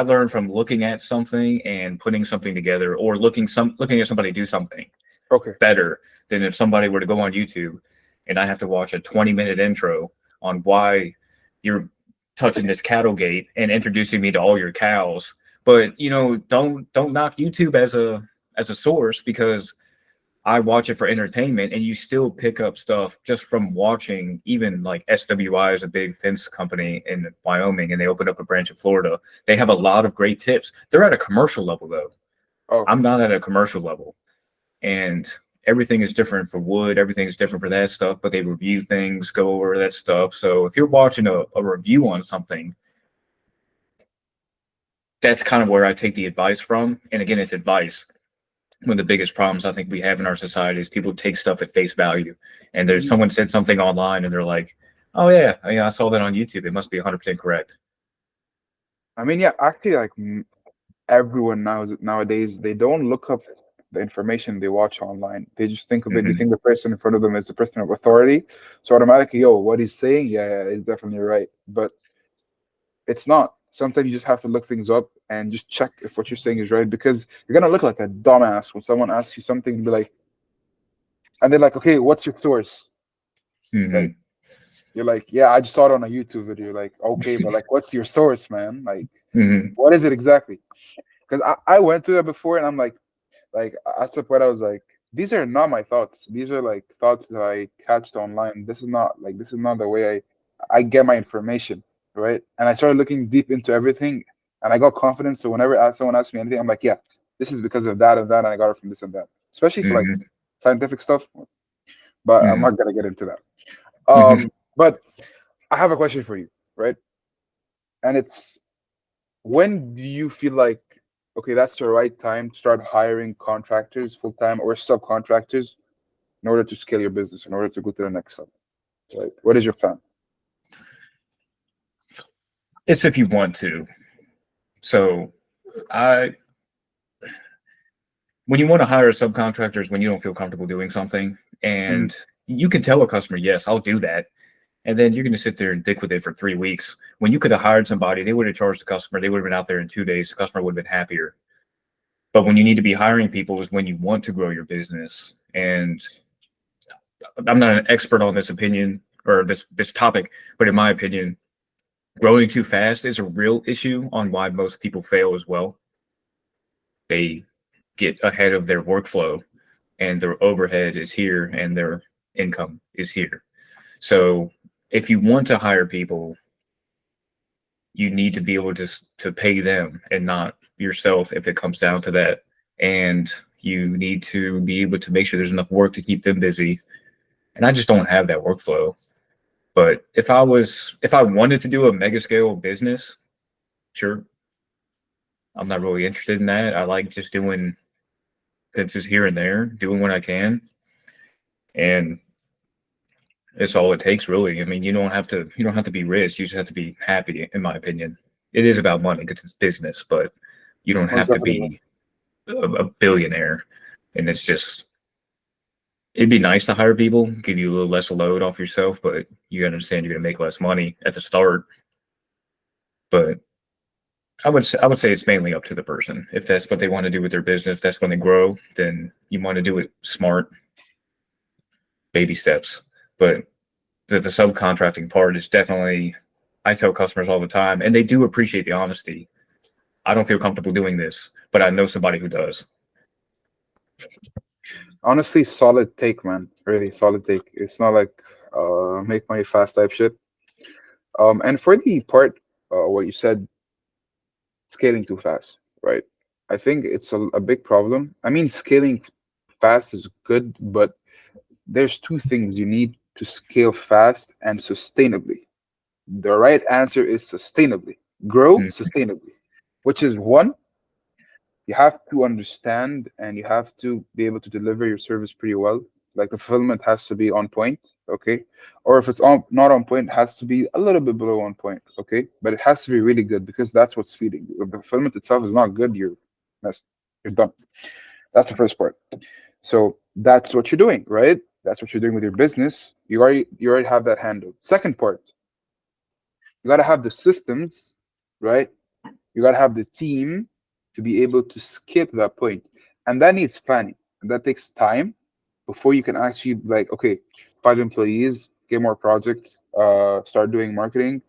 learn from looking at something and putting something together, or looking at somebody do something Okay. better than if somebody were to go on YouTube and I have to watch a 20-minute intro on why you're touching this cattle gate and introducing me to all your cows. But don't knock YouTube as a source, because I watch it for entertainment, and you still pick up stuff just from watching. Even like SWI is a big fence company in Wyoming, and they opened up a branch in Florida. They have a lot of great tips. They're at a commercial level though. Oh, I'm not at a commercial level, and everything is different for wood. Everything is different for that stuff, but they review things, go over that stuff. So if you're watching a review on something, that's kind of where I take the advice from. And again, it's advice. One of the biggest problems I think we have in our society is people take stuff at face value. And there's mhm. someone said something online and they're like, "Oh yeah, I saw that on YouTube. It must be 100% correct." I mean, yeah, actually, like everyone nowadays, they don't look up the information they watch online. They just think of it. They Hmm. think the person in front of them is the person of authority. So automatically, yo, what he's saying, yeah, is definitely right. But it's not. Sometimes you just have to look things up and just check if what you're saying is right, because you're gonna look like a dumbass when someone asks you something and be like, and they're like, okay, what's your source? Like Hmm. you're like, yeah, I just saw it on a YouTube video. You're like, okay, but like, what's your source, man? Like, Hmm. what is it exactly? Because I went through that before, and I'm like at some point I was like, these are not my thoughts. These are like thoughts that I catched online. This is not the way I get my information, right? And I started looking deep into everything, and I got confidence. So whenever someone asks me anything, I'm like, yeah, this is because of that and that, and I got it from this and that. Especially for like Hmm. scientific stuff, but I'm Hmm. not gonna get into that. Hmm. But I have a question for you, right? And it's, when do you feel like, okay, that's the right time to start hiring contractors full time or subcontractors in order to scale your business, in order to go to the next level, right? What is your plan? It's if you want to. So I when you want to hire subcontractors when you don't feel comfortable doing something, Mhm. and you can tell a customer, yes, I'll do that. and then you're going to sit there and dick with it for 3 weeks when you could have hired somebody. They would have charged the customer. They would have been out there in 2 days. The customer would have been happier. But when you need to be hiring people is when you want to grow your business. And I'm not an expert on this opinion or this topic, but in my opinion, growing too fast is a real issue on why most people fail as well. They get ahead of their workflow and their overhead is here and their income is here. So if you want to hire people, you need to be able to pay them and not yourself if it comes down to that. And you need to be able to make sure there's enough work to keep them busy. And I just don't have that workflow. But if I wanted to do a mega scale business, sure. I'm not really interested in that. I like just doing fences here and there, doing what I can. And it's all it takes, really. I mean, you don't have to be rich. You just have to be happy, in my opinion. It is about money because it's business, but you don't Most have to definitely. be a billionaire. And it's just, it'd be nice to hire people, give you a little less load off yourself, but you understand you're going to make less money at the start. But I would say it's mainly up to the person. If that's what they want to do with their business, if that's when they grow, then you want to do it smart, baby steps. But the subcontracting part is definitely, I tell customers all the time, and they do appreciate the honesty. I don't feel comfortable doing this, but I know somebody who does. Honestly, solid take, man. Really solid take. It's not like make money fast type shit. And for the part what you said, scaling too fast, right? I think it's a big problem. I mean, scaling fast is good, but there's two things you need to scale fast and sustainably. The right answer is sustainably. Grow Mm, sustainably, which is one, you have to understand and you have to be able to deliver your service pretty well. Like the fulfillment has to be on point, okay? Or if it's not on point, it has to be a little bit below on point, okay? But it has to be really good because that's what's feeding you. If the fulfillment itself is not good, you're messed. You're done. That's the first part. So that's what you're doing, right? That's what you're doing with your business. You already have that handled. Second part, you gotta have the systems, right? You got to have the team to be able to skip that point, and that needs planning. And that takes time before you can actually like, okay, 5 employees, get more projects, start doing marketing,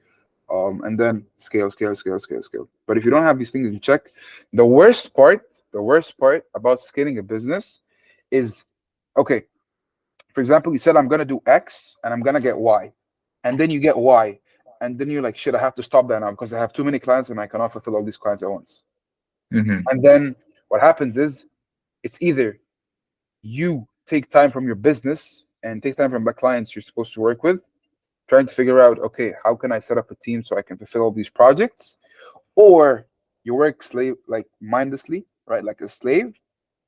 and then scale, scale, scale, scale, scale. But if you don't have these things in check, the worst part about scaling a business is, okay, for example, you said I'm gonna do X and I'm gonna get Y, and then you get Y, and then you're like, shit, I have to stop that now because I have too many clients and I cannot fulfill all these clients at once. mm-hmm, And then what happens is it's either you take time from your business and take time from the clients you're supposed to work with, trying to figure out, okay, how can I set up a team so I can fulfill all these projects? Or you work slave like mindlessly, right? Like a slave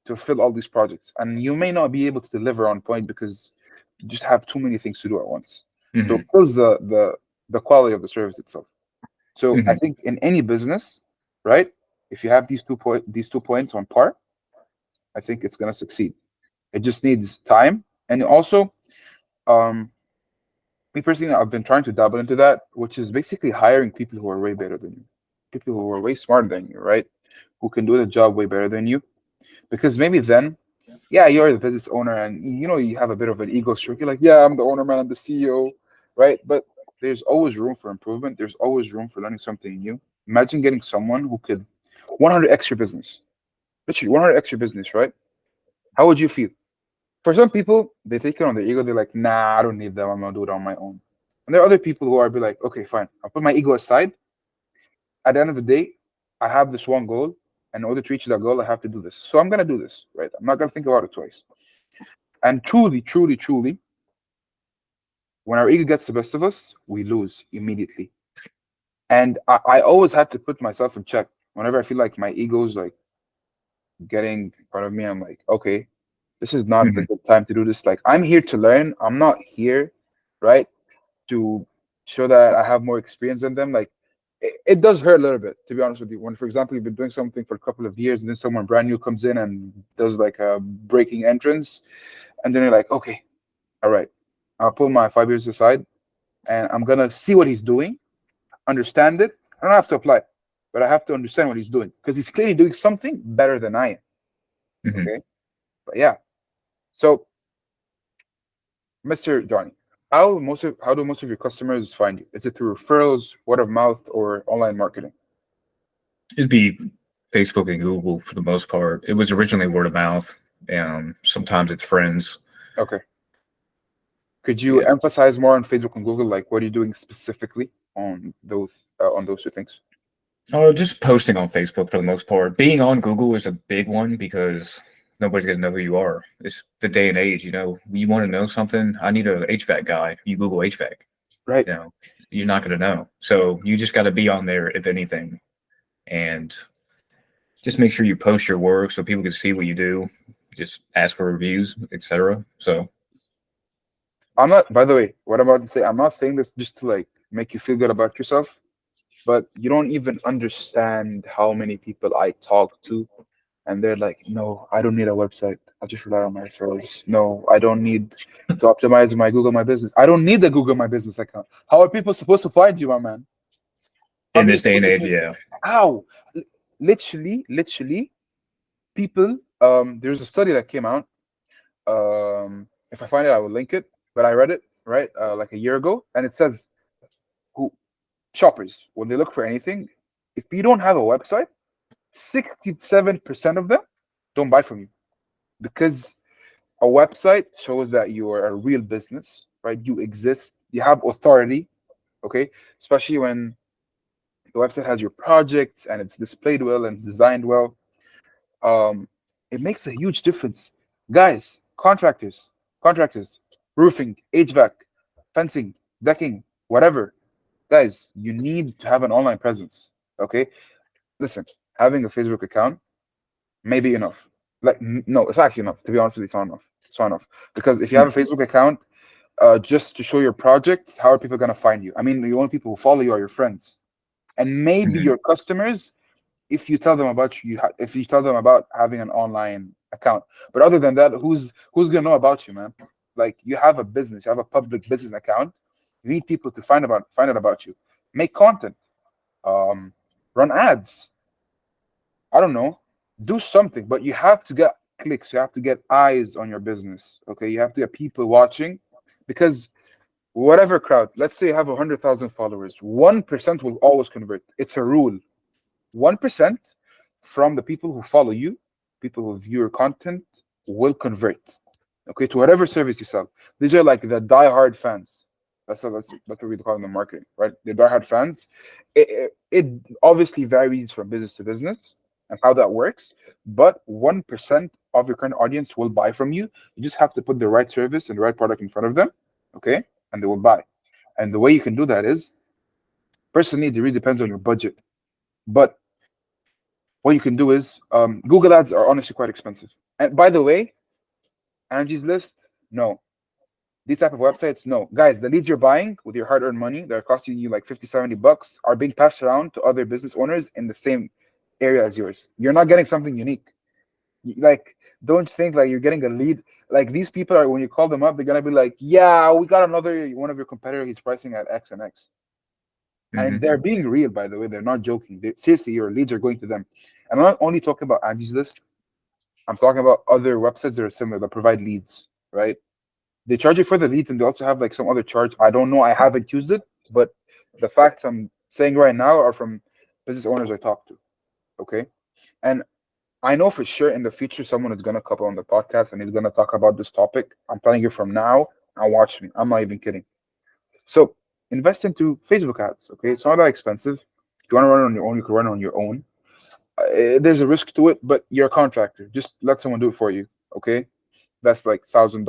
to fulfill all these projects. And you may not be able to deliver on point because you just have too many things to do at once. So mm-hmm, it kills the quality of the service itself. So I mm-hmm, think in any business, right? If you have these 2 points on par, I think it's gonna succeed. It just needs time, and also, um, me personally, I've been trying to dabble into that, which is basically hiring people who are way better than you, people who are way smarter than you, right? Who can do the job way better than you, because maybe then, yeah, you're the business owner, and you have a bit of an ego stroke. You're like, yeah, I'm the owner, man, I'm the CEO, right? But there's always room for improvement. There's always room for learning something new. Imagine getting someone who could 100 extra business, literally 100 extra business, right? How would you feel? For some people, they take it on their ego. They're like, nah, I don't need them. I'm gonna do it on my own. And there are other people who are be like, okay, fine. I'll put my ego aside. At the end of the day, I have this one goal, and in order to reach that goal, I have to do this. So I'm gonna do this, right? I'm not gonna think about it twice. And truly, truly, truly, when our ego gets the best of us, we lose immediately. And I always have to put myself in check. Whenever I feel like my ego's like getting in front of me, I'm like, okay, this is not the mm-hmm, good time to do this. Like, I'm here to learn. I'm not here, right, to show that I have more experience than them. Like, it does hurt a little bit, to be honest with you. When, for example, you've been doing something for a couple of years and then someone brand new comes in and does like a breaking entrance, and then you're like, okay, all right, I'll pull my 5 years aside. and I'm gonna see what he's doing, understand it. I don't have to apply, but I have to understand what he's doing because he's clearly doing something better than I am. Hmm. Okay, but yeah. So, Mr. Johnny, how do most of your customers find you? Is it through referrals, word of mouth, or online marketing? It'd be Facebook and Google for the most part. It was originally word of mouth. Sometimes it's friends. Okay. Could you Yeah. emphasize more on Facebook and Google? Like, what are you doing specifically on those two things? Oh, just posting on Facebook for the most part. Being on Google is a big one because nobody's gonna know who you are. It's the day and age. You want to know something. I need a HVAC guy. You Google HVAC. Right. You know, you're not gonna know. So you just got to be on there if anything, and just make sure you post your work so people can see what you do. Just ask for reviews, etc. So I'm not. By the way, what I'm about to say, I'm not saying this just to like make you feel good about yourself, but you don't even understand how many people I talk to, and they're like, "No, I don't need a website. I just rely on my referrals. No, I don't need to optimize my Google My Business. I don't need the Google My Business account. How are people supposed to find you, my man? How are in people this day and supposed to age, find you? yeah. How? Literally, people. There's a study that came out. If I find it, I will link it. But I read it right like a year ago, and it says who shoppers when they look for anything, if you don't have a website, 67% of them don't buy from you because a website shows that you are a real business, right? You exist, you have authority, okay? Especially when the website has your projects and it's displayed well and it's designed well. Um, it makes a huge difference. Guys, contractors, roofing, HVAC, fencing, decking, whatever. Guys, you need to have an online presence. Okay. Listen, having a Facebook account may be enough. Like, no, it's actually enough. To be honest with you, it's not enough. It's not enough. Because if you have a Facebook account, just to show your projects, how are people going to find you? I mean, the only people who follow you are your friends and maybe Mhm. your customers if you tell them about if you tell them about having an online account. But other than that, who's gonna know about you, man? Like you have a business, you have a public business account. You need people to find out about you. Make content, um, run ads. I don't know, do something. But you have to get clicks. You have to get eyes on your business. Okay, you have to get people watching, because whatever crowd, let's say you have 100,000 followers, 1% will always convert. It's a rule. 1% from the people who follow you, people who view your content, will convert. Okay, to whatever service you sell. These are like the die-hard fans. That's what we call them in marketing, right? The die-hard fans. It obviously varies from business to business and how that works, but 1% of your current audience will buy from you. You just have to put the right service and the right product in front of them, okay, and they will buy. And the way you can do that is, personally, it really depends on your budget. But what you can do is Google ads are honestly quite expensive. And by the way, Angie's List, no. These type of websites, no. Guys, the leads you're buying with your hard-earned money that are costing you like 50, $70 are being passed around to other business owners in the same area as yours. You're not getting something unique. Like, don't think like you're getting a lead. Like these people are, when you call them up, they're gonna be like, yeah, we got another one of your competitor, he's pricing at X and X. And Mhm. they're being real, by the way. They're not joking. Seriously, your leads are going to them. And I'm not only talking about Angie's List. I'm talking about other websites that are similar that provide leads, right? They charge you for the leads, and they also have like some other charge. I don't know. I haven't used it, but the facts I'm saying right now are from business owners I talk to. Okay, and I know for sure in the future someone is gonna come on the podcast and he's gonna talk about this topic. I'm telling you from now. Now watch me. I'm not even kidding. So invest into Facebook ads. Okay, it's not that expensive. If you want to run it on your own, you can run it on your own. There's a risk to it, but you're a contractor. Just let someone do it for you. Okay, that's like $1,000,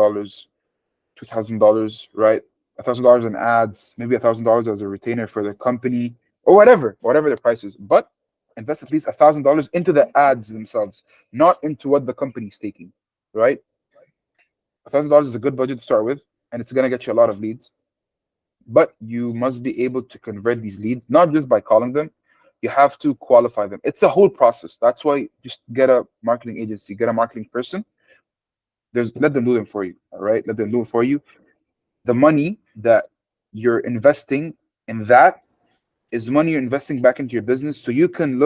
$2,000, right? $1,000 in ads, maybe $1,000 as a retainer for the company, or whatever the price is. But invest at least $1,000 into the ads themselves, not into what the company's taking, right? $1,000 is a good budget to start with, and it's gonna get you a lot of leads. But you must be able to convert these leads, not just by calling them. You have to qualify them. It's a whole process. That's why just get a marketing agency, get a marketing person. Let them do them for you. All right, let them do it for you. The money that you're investing in that is money you're investing back into your business, so you can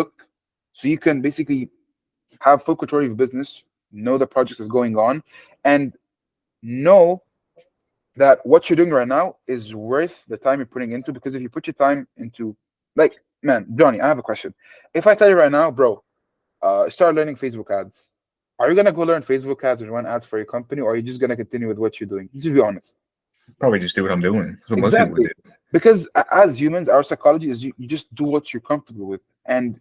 basically have full control of your business, know the project is going on, and know that what you're doing right now is worth the time you're putting into. Because if you put your time into, like, man, Johnny, I have a question. If I tell you right now, bro, start learning Facebook ads, are you gonna go learn Facebook ads and run ads for your company, or are you just gonna continue with what you're doing? Just be honest. Probably just do what I'm doing. That's what most people would Exactly. do. Because as humans, our psychology is you just do what you're comfortable with. And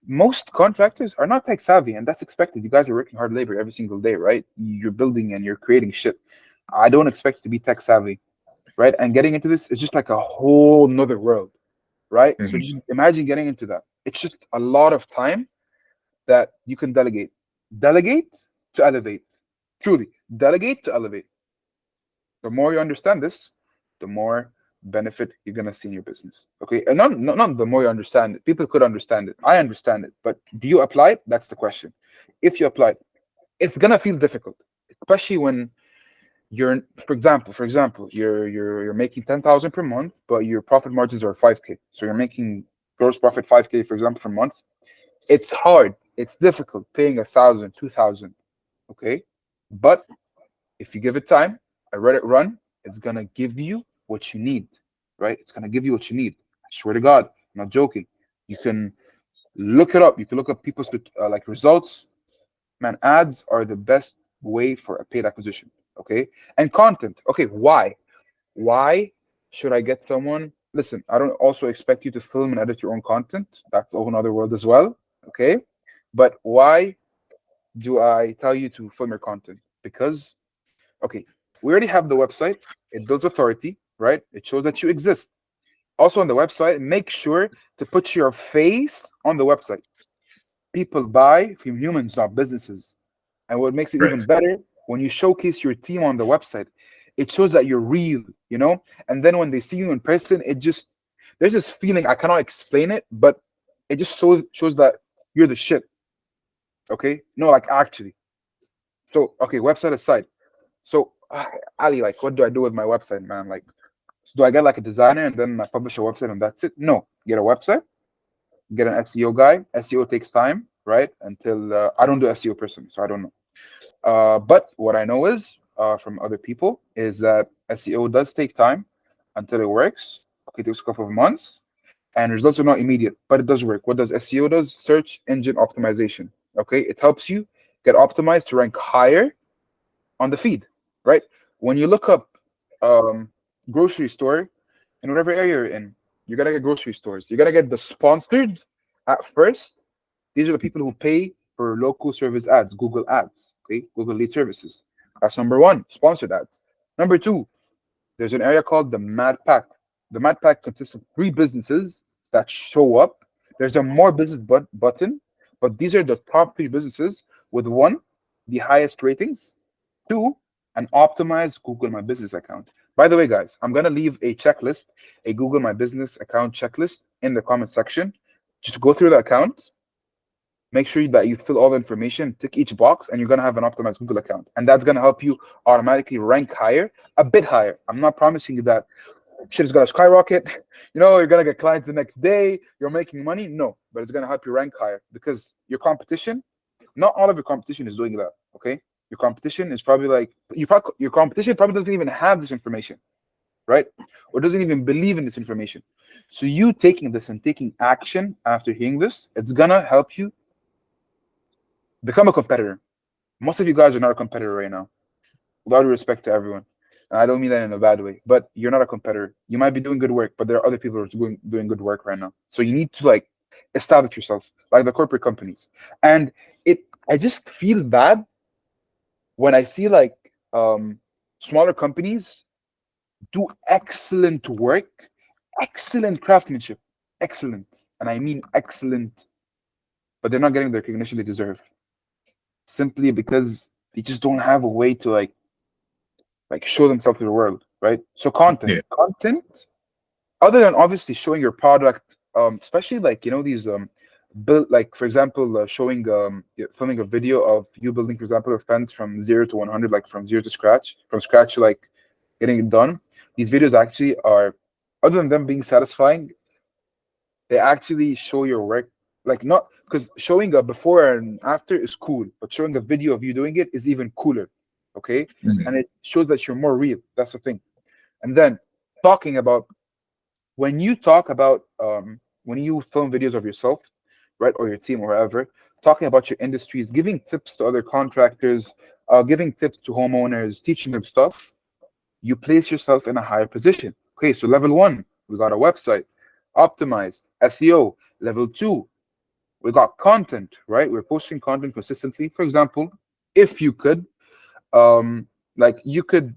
most contractors are not tech savvy, and that's expected. You guys are working hard labor every single day, right? You're building and you're creating shit. I don't expect you to be tech savvy, right? And getting into this is just like a whole nother world, right? So Hmm. just imagine getting into that. It's just a lot of time that you can delegate. Delegate to elevate. Truly, delegate to elevate. The more you understand this, the more benefit you're gonna see in your business. Okay, and not the more you understand it. People could understand it. I understand it, but do you apply it? That's the question. If you apply it, it's gonna feel difficult, especially when you're, for example, you're making 10,000 per month, but your profit margins are 5K. So you're making gross profit 5K, for example, per month. It's hard. It's difficult paying 1,000, 2,000. Okay, but if you give it time, I read it run, it's gonna give you what you need, right? It's gonna give you what you need. I swear to God, I'm not joking. You can look it up. You can look up people's like results. Man, ads are the best way for a paid acquisition. Okay, and content. Okay, why? Why should I get someone? Listen, I don't also expect you to film and edit your own content. That's a whole another world as well. Okay, but why do I tell you to film your content? Because okay, we already have the website. It builds authority, right? It shows that you exist. Also on the website, make sure to put your face on the website. People buy from humans, not businesses. And what makes it Right. even better, when you showcase your team on the website, it shows that you're real, you know? And then when they see you in person, it just, there's this feeling, I cannot explain it, but it just shows that you're the shit. Okay? No, like actually. So, okay, website aside. So, Ali, like, what do I do with my website, man? Like, do I get like a designer and then I publish a website and that's it? No, get a website, get an SEO guy. SEO takes time, right? Until I don't do SEO personally, so I don't know. But what I know is from other people is that SEO does take time until it works. Okay, it takes a couple of months, and results are not immediate, but it does work. What does SEO does? Search engine optimization. Okay, it helps you get optimized to rank higher on the feed, right? When you look up um, grocery store in whatever area you're in, you gotta get grocery stores. You gotta get the sponsored at first. These are the people who pay for local service ads, Google Ads, okay, Google Lead Services. That's number one, sponsored ads. Number two, there's an area called the Mad Pack. The Mad Pack consists of three businesses that show up. There's a more business button, but these are the top three businesses with one, the highest ratings, two, an optimized Google My Business account. By the way, guys, I'm gonna leave a checklist, a Google My Business account checklist in the comment section. Just go through the account, make sure that you fill all the information, tick each box, and you're gonna have an optimized Google account. And that's gonna help you automatically rank higher, a bit higher. I'm not promising you that shit is gonna skyrocket. You know, you're gonna get clients the next day, you're making money. No, but it's gonna help you rank higher because your competition, not all of your competition is doing that. Okay. Your competition is probably like your competition probably doesn't even have this information, right? Or doesn't even believe in this information. So you taking this and taking action after hearing this, it's gonna help you become a competitor. Most of you guys are not a competitor right now. With all due respect to everyone, and I don't mean that in a bad way, but you're not a competitor. You might be doing good work, but there are other people who are doing good work right now. So you need to like establish yourself, like the corporate companies. And I just feel bad when I see like smaller companies do excellent work, excellent craftsmanship, excellent, and I mean excellent, but they're not getting the recognition they deserve simply because they just don't have a way to like show themselves to the world, right? So Yeah. content, other than obviously showing your product, especially like these build, like for example, showing filming a video of you building, for example, a fence from 0 to 100, like from zero to scratch, from scratch to like getting it done. These videos actually are Other than them being satisfying, they actually show your work. Like, not because showing a before and after is cool, but showing a video of you doing it is even cooler. Okay, Mhm. and it shows that you're more real. That's the thing. And then talking about when you talk about when you film videos of yourself, right, or your team or whatever, talking about your industries, giving tips to other contractors, giving tips to homeowners, teaching them stuff, you place yourself in a higher position. Okay, so level one, we got a website, optimized, SEO. Level two, we got content, right? We're posting content consistently. For example, if you could, um, like you could,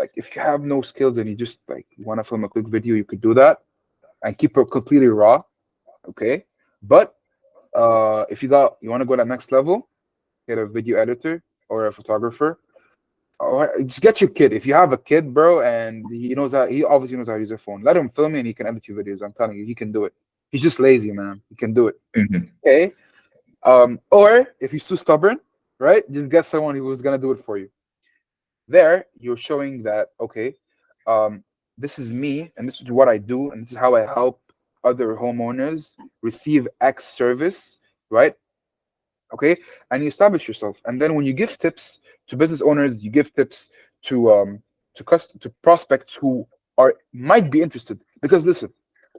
like if you have no skills and you just like want to film a quick video, you could do that and keep it completely raw. Okay, but if you want to go to the next level, get a video editor or a photographer, or just get your kid. If you have a kid, bro, and he obviously knows how to use a phone, let him film it and he can edit your videos. I'm telling you, he can do it. He's just lazy, man. He can do it. Mhm. Okay. Or if he's too stubborn, right, just get someone who's gonna do it for you. There, you're showing that okay, um, this is me and this is what I do and this is how I help other homeowners receive X service, right? Okay, and you establish yourself, and then when you give tips to business owners, you give tips to prospects who are might be interested, because listen,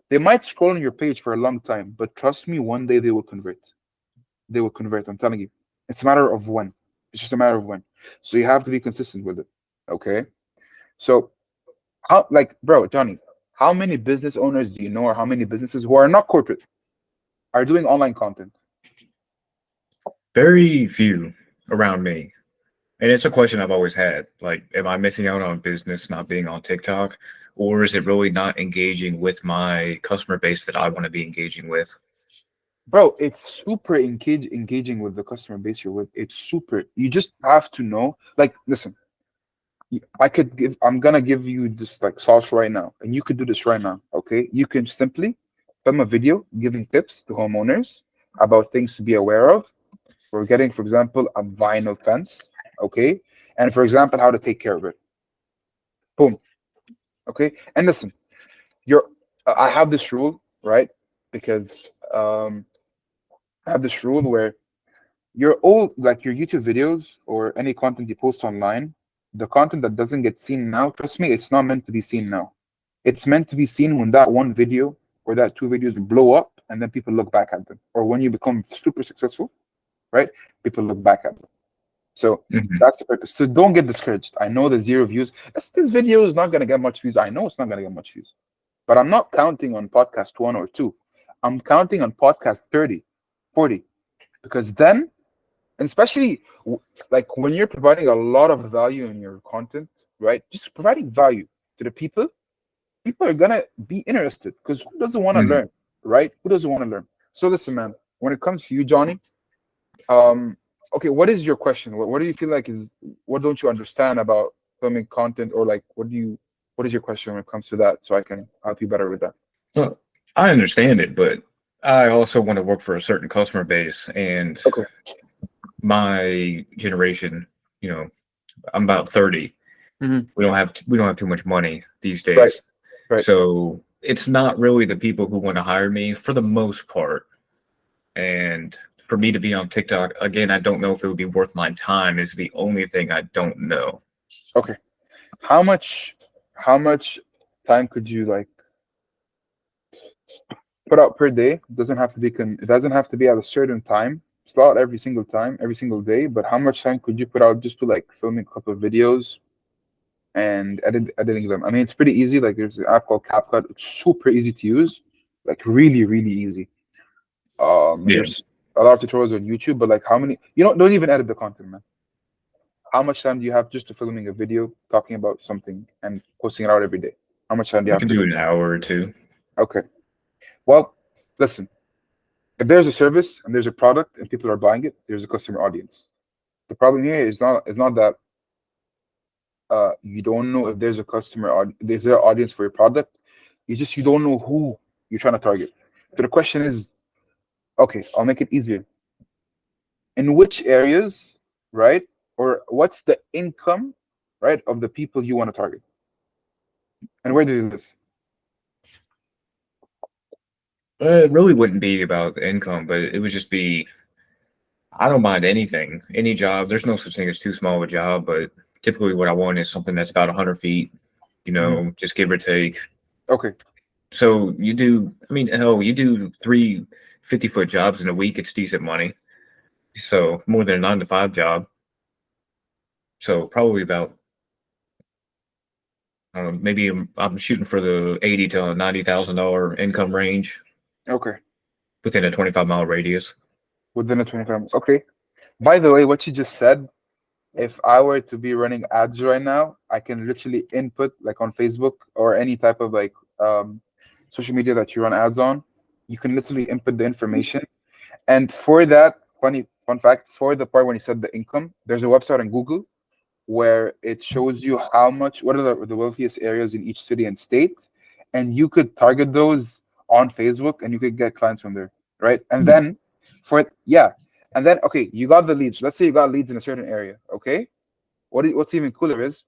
they might scroll on your page for a long time, but trust me, one day they will convert. They will convert, I'm telling you. It's a matter of when. It's just a matter of when. So you have to be consistent with it. Okay, so how, like, bro, Johnny, how many business owners do you know, or how many businesses who are not corporate are doing online content? Very few around me. And it's a question I've always had. Like, am I missing out on business not being on TikTok? Or is it really not engaging with my customer base that I want to be engaging with? Bro, it's super engaging with the customer base you're with. It's super. You just have to know. Like, listen, I'm gonna give you this like sauce right now, and you could do this right now. Okay, you can simply film a video giving tips to homeowners about things to be aware of. We're getting, for example, a vinyl fence. Okay, and for example, how to take care of it. Boom. Okay, and listen, you're. I have this rule, right? Because I have this rule where your YouTube videos or any content you post online, the content that doesn't get seen now, trust me, it's not meant to be seen now. It's meant to be seen when that one video or that two videos blow up and then people look back at them. Or when you become super successful, right? People look back at them. So Mhm. that's the purpose. So don't get discouraged. I know the zero views. This video is not gonna get much views. I know it's not gonna get much views. But I'm not counting on podcast one or two. I'm counting on podcast 30, 40. Because then, and especially like when you're providing a lot of value in your content, right, just providing value to the people are gonna be interested, because who doesn't want to Mhm. learn, right? Who doesn't want to learn? So listen, man, when it comes to you, Johnny, um okay, what is your question? What do you feel like is, what don't you understand about filming content, or like what is your question when it comes to that, so I can help you better with that? Well, I understand it, but I also want to work for a certain customer base. And Okay. my generation, you know, I'm about 30. Hmm. We don't have too much money these Right. days. Right. So it's not really the people who want to hire me for the most part. And for me to be on TikTok, again, I don't know if it would be worth my time is the only thing I don't know. Okay. How much time could you like put out per day? It doesn't have to be at a certain time slot every single time, every single day, but how much time could you put out just to like filming a couple of videos and editing them? I mean, it's pretty easy. Like, there's an app called CapCut. It's super easy to use, like really, really easy. Yeah. There's a lot of tutorials on YouTube, but like, how many, don't even edit the content, man. How much time do you have just to filming a video talking about something and posting it out every day? How much time do you I have can to do do? an hour or two. Okay. Well, listen, if there's a service and there's a product and people are buying it, there's a customer audience. The problem here is not that you don't know if there's a there's an audience for your product. You don't know who you're trying to target. So the question is, okay, I'll make it easier. In which areas, right? Or what's the income, right, of the people you want to target, and where do they live? It really wouldn't be about the income, but it would just be I don't mind anything, any job. There's no such thing as too small of a job, but typically what I want is something that's about 100 feet, Mhm. just give or take. Okay. So you do, I mean, hell, you do three 50-foot jobs in a week, it's decent money. So more than a 9 to 5 job. So probably about, maybe I'm shooting for the 80 to $90,000 income range Okay. within a 25-mile radius. Within the 25 minutes. Okay. By the way, what you just said, if I were to be running ads right now, I can literally input like on Facebook or any type of like social media that you run ads on. You can literally input the information. And for that, funny fun fact, for the part when you said the income, there's a website on Google where it shows you how much, what are the wealthiest areas in each city and state, and you could target those on Facebook, and you could get clients from there, right? And Hmm. then for it, yeah, and then okay, you got the leads. Let's say you got leads in a certain area, okay? What's even cooler is,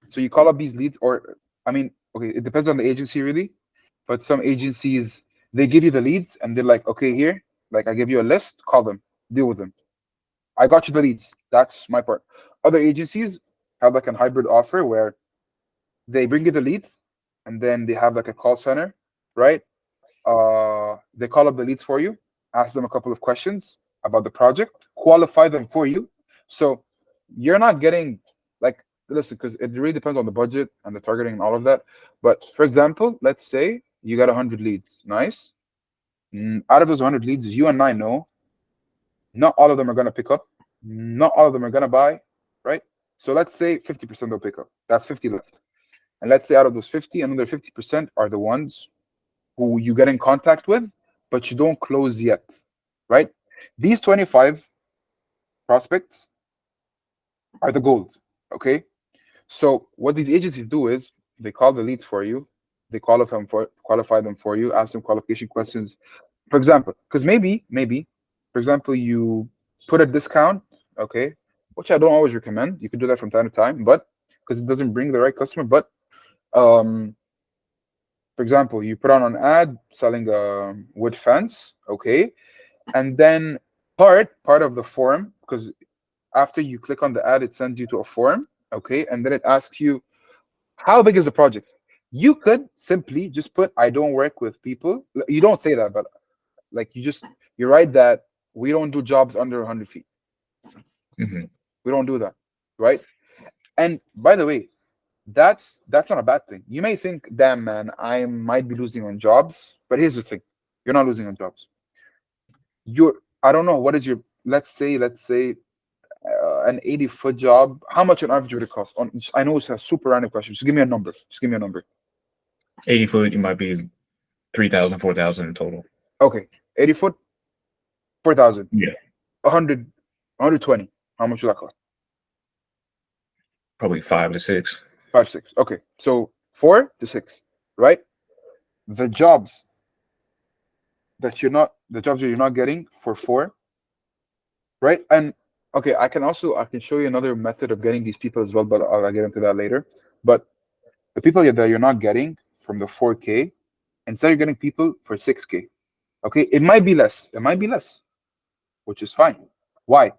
so you call up these leads, or I mean, okay, it depends on the agency really, but some agencies they give you the leads and they're like, okay, here, like I give you a list, call them, deal with them. I got you the leads. That's my part. Other agencies have like a hybrid offer where they bring you the leads and then they have like a call center, right? They call up the leads for you, ask them a couple of questions about the project, qualify them for you. So you're not getting like listen, because it really depends on the budget and the targeting and all of that. But for example, let's say you got 100 leads. Nice. Out of those 100 leads, you and I know not all of them are going to pick up. Not all of them are going to buy, right? So let's say 50% they'll pick up. That's 50 left. And let's say out of those 50, another 50% are the ones who you get in contact with, but you don't close yet, right? These 25 prospects are the gold, okay? So what these agencies do is they call the leads for you, they qualify them for you, ask them qualification questions. For example, because maybe, for example, you put a discount, okay, which I don't always recommend. You can do that from time to time, but because it doesn't bring the right customer. But um, for example, you put on an ad selling a wood fence, okay, and then part of the form, because after you click on the ad, it sends you to a form, okay, and then it asks you how big is the project. You could simply just put I don't work with people. You don't say that, but like you write that we don't do jobs under 100 feet. Hmm. We don't do that, right? And by the way, that's not a bad thing. You may think, damn man, I might be losing on jobs, but here's the thing: you're not losing on jobs. You're I don't know what is your let's say an 80-foot job. How much on average would it cost? I know it's a super random question. Just give me a number. Just give me a number. 80 foot, you might be 3,000, 4,000 in total. Okay, 80 foot, 4,000, Yeah, 100, 120. How much would that cost? probably 5 to 6. 5, 6. Okay, so 4 to 6, right? The jobs the jobs that you're not getting for four, right? And okay, I can show you another method of getting these people as well, but I'll get into that later. But the people that you're not getting from the 4K, instead you're getting people for 6K. Okay, it might be less. It might be less, which is fine. Why?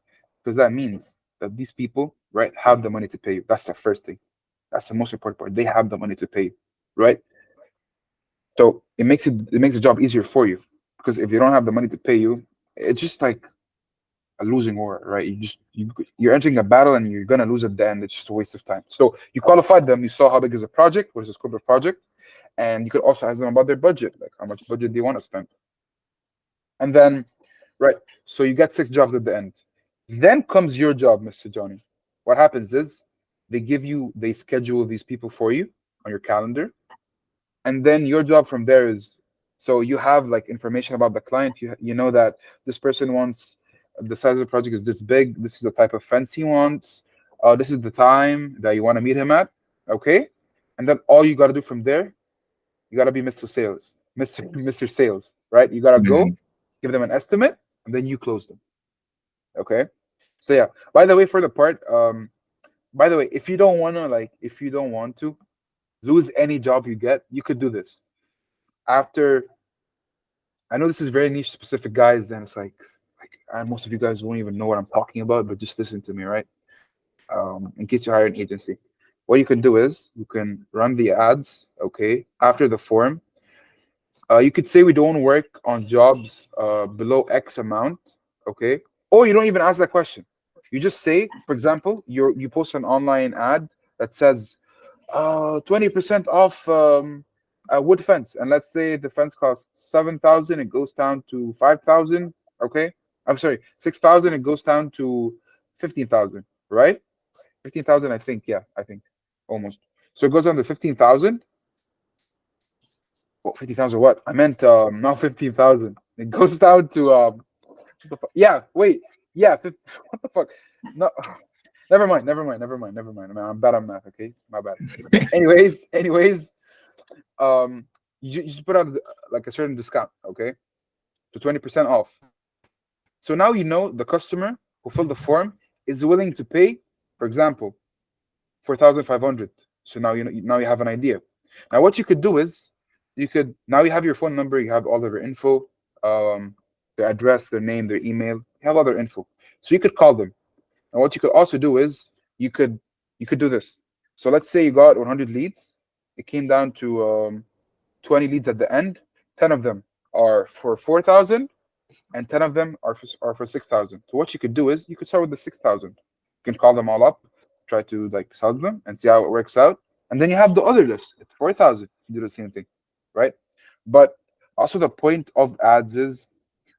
Because that means that these people, right, have the money to pay you. That's the first thing. That's the most important part. They have the money to pay you, right? So it makes the job easier for you. Because if you don't have the money to pay you, it's just like a losing war, right? You're entering a battle and you're gonna lose at the end. It's just a waste of time. So you qualified them. You saw how big is the project, what is the scope of project, and you could also ask them about their budget, like how much budget do you want to spend, and then right. So you get 6 jobs at the end. Then comes your job, Mr. Johnny. What happens is they schedule these people for you on your calendar, and then your job from there is so you have like information about the client. You know that this person wants the size of the project is this big. This is the type of fence he wants. This is the time that you want to meet him at. Okay, and then all you got to do from there, you got to be Mr. Sales, Mr. Sales, right? You got to go Hmm. give them an estimate, and then you close them. Okay, so yeah. By the way, for the part, by the way, if you don't want to lose any job you get, you could do this after I know this is very niche specific, guys, and it's like most of you guys won't even know what I'm talking about, but just listen to me, right? In case you hire an agency, what you can do is you can run the ads, okay, after the form. You could say we don't work on jobs below X amount, okay? Or you don't even ask that question. You just say, for example, you post an online ad that says 20% off a wood fence, and let's say the fence costs 7,000, it goes down to 5,000, okay? I'm sorry, 6,000, it goes down to 15,000, right? 15,000, I think, yeah, I think almost. So it goes down to 15,000. Well, 50,000 what? I meant not 15,000. It goes down to what the fuck? Yeah, wait. Yeah, 50, what the fuck? No, never mind. Man, I'm bad on math, okay? My bad. Anyways, you just put out like a certain discount, okay? To 20% off. So now you know the customer who filled the form is willing to pay, for example, 4,500. So now you have an idea. Now what you could do is you could now you have your phone number, you have all of their info, their address, their name, their email, you have all their info. So you could call them. And what you could also do is you could do this. So let's say you got 100 leads. It came down to 20 leads at the end. 10 of them are for 4,000, and 10 of them are for 6,000. So what you could do is you could start with the 6,000. You can call them all up, try to like sell them and see how it works out. And then you have the other list. It's 4,000. You do the same thing, right? But also the point of ads is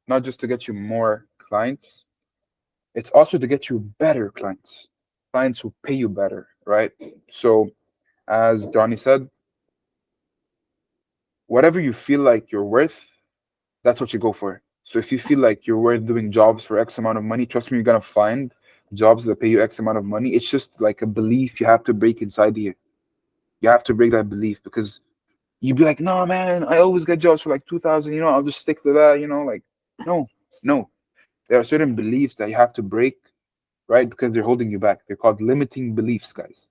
not just to get you more clients, it's also to get you better clients who pay you better, right? So as Johnny said, whatever you feel like you're worth, that's what you go for. So if you feel like you're worth doing jobs for X amount of money, trust me, you're gonna find jobs that pay you X amount of money. It's just like a belief you have to break inside here. You have to break that belief because you'd be like, no, man, I always get jobs for like 2,000. I'll just stick to that. Like, no, no. There are certain beliefs that you have to break, right? Because they're holding you back. They're called limiting beliefs, guys.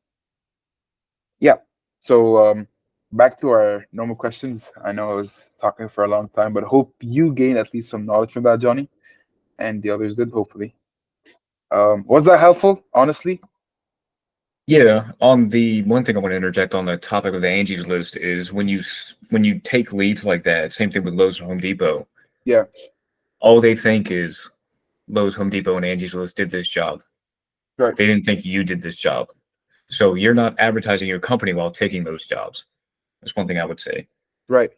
Yeah. So back to our normal questions. I know I was talking for a long time, but hope you gain at least some knowledge from that, Johnny, and the others did, hopefully. Was that helpful? Honestly, Yeah, on the one thing I want to interject on the topic of the Angie's List is when you take leads like that, same thing with Lowe's or Home Depot, yeah, all they think is Lowe's, Home Depot, and Angie's List did this job. right, They didn't think you did this job. So you're not advertising your company while taking those jobs. That's one thing I would say. right.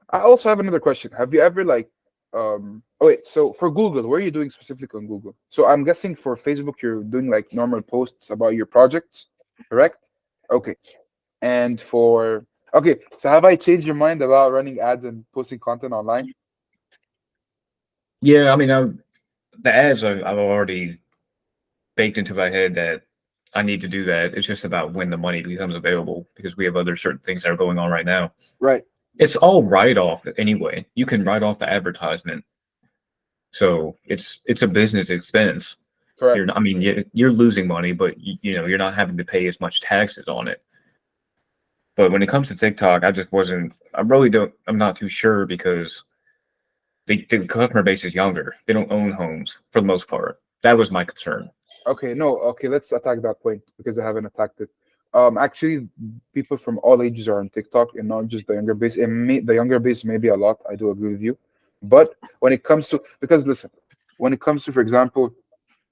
I also have another question. Have you ever like, oh wait, so for Google, what are you doing specifically on Google? So I'm guessing for Facebook, you're doing like normal posts about your projects, correct? Okay. And for okay, so have I changed your mind about running ads and posting content online? Yeah, I mean, the ads I've already baked into my head that I need to do that. It's just about when the money becomes available because we have other certain things that are going on right now. Right. It's all write off anyway. You can write off the advertisement, so it's a business expense. Correct. I mean, you're losing money, but you're not having to pay as much taxes on it. But when it comes to TikTok, I just wasn't. I really don't. I'm not too sure because the customer base is younger. They don't own homes for the most part. That was my concern. Okay, no, okay, let's attack that point because I haven't attacked it. Actually, people from all ages are on TikTok and not just the younger base. The younger base maybe a lot. I do agree with you, but when it comes to because listen, when it comes to, for example,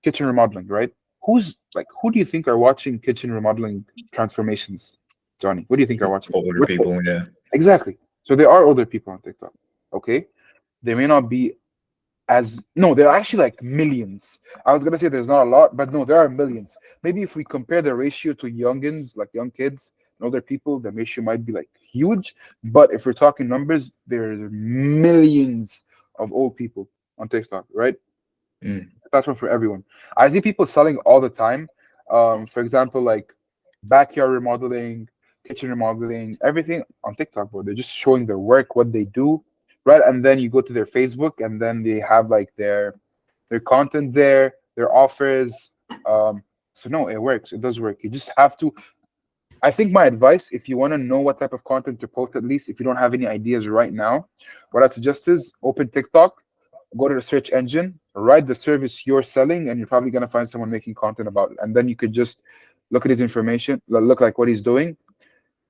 kitchen remodeling, right? Who do you think are watching kitchen remodeling transformations, Johnny? What do you think are watching? Older Which people, yeah. exactly? So there are older people on TikTok. Okay, they may not be as no, there are actually like millions. I was gonna say there's not a lot, but no, there are millions. Maybe if we compare the ratio to youngins, like young kids and older people, the ratio might be like huge. But if we're talking numbers, there's millions of old people on TikTok, right? Mm. It's a platform for everyone. I see people selling all the time. For example, like backyard remodeling, kitchen remodeling, everything on TikTok, bro. They're just showing their work, what they do, right? And then you go to their Facebook, and then they have like their content there, their offers. So no, it works. It does work. You just have to. I think my advice, if you want to know what type of content to post, at least if you don't have any ideas right now, what I suggest is open TikTok, go to the search engine, write the service you're selling, and you're probably gonna find someone making content about it. And then you could just look at his information, look like what he's doing,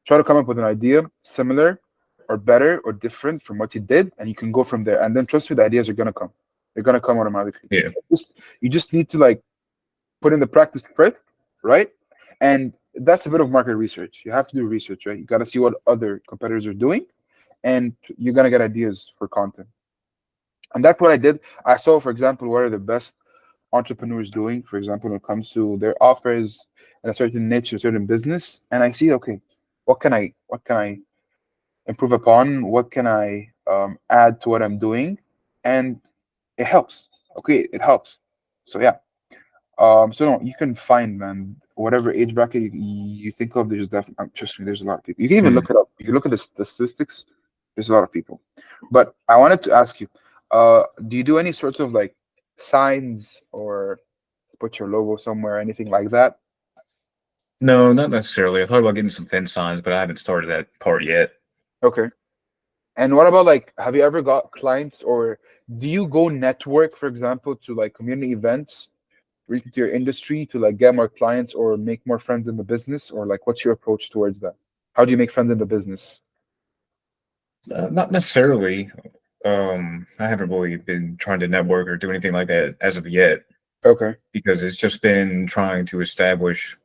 try to come up with an idea similar or better or different from what you did, and you can go from there. And then trust me, the ideas are gonna come. They're gonna come automatically. Yeah. You just need to like put in the practice first, right? And that's a bit of market research. You have to do research, right? You got to see what other competitors are doing, and you're gonna get ideas for content. And that's what I did. I saw, for example, what are the best entrepreneurs doing, for example, when it comes to their offers in a certain niche, a certain business, and I see, okay, what can I improve upon? What can I add to what I'm doing? And it helps. Okay, it helps. So yeah. So no, you can find, man, whatever age bracket you think of. There's definitely, trust me, there's a lot of people. You can even Mhm. look it up. You can look at the statistics. There's a lot of people. But I wanted to ask you, do you do any sorts of like signs or put your logo somewhere, anything like that? No, not necessarily. I thought about getting some fence signs, but I haven't started that part yet. Okay. And what about like, have you ever got clients, or do you go network, for example, to like community events related to your industry to like get more clients or make more friends in the business, or like what's your approach towards that? How do you make friends in the business? Not necessarily. I haven't really been trying to network or do anything like that as of yet Okay. because it's just been trying to establish,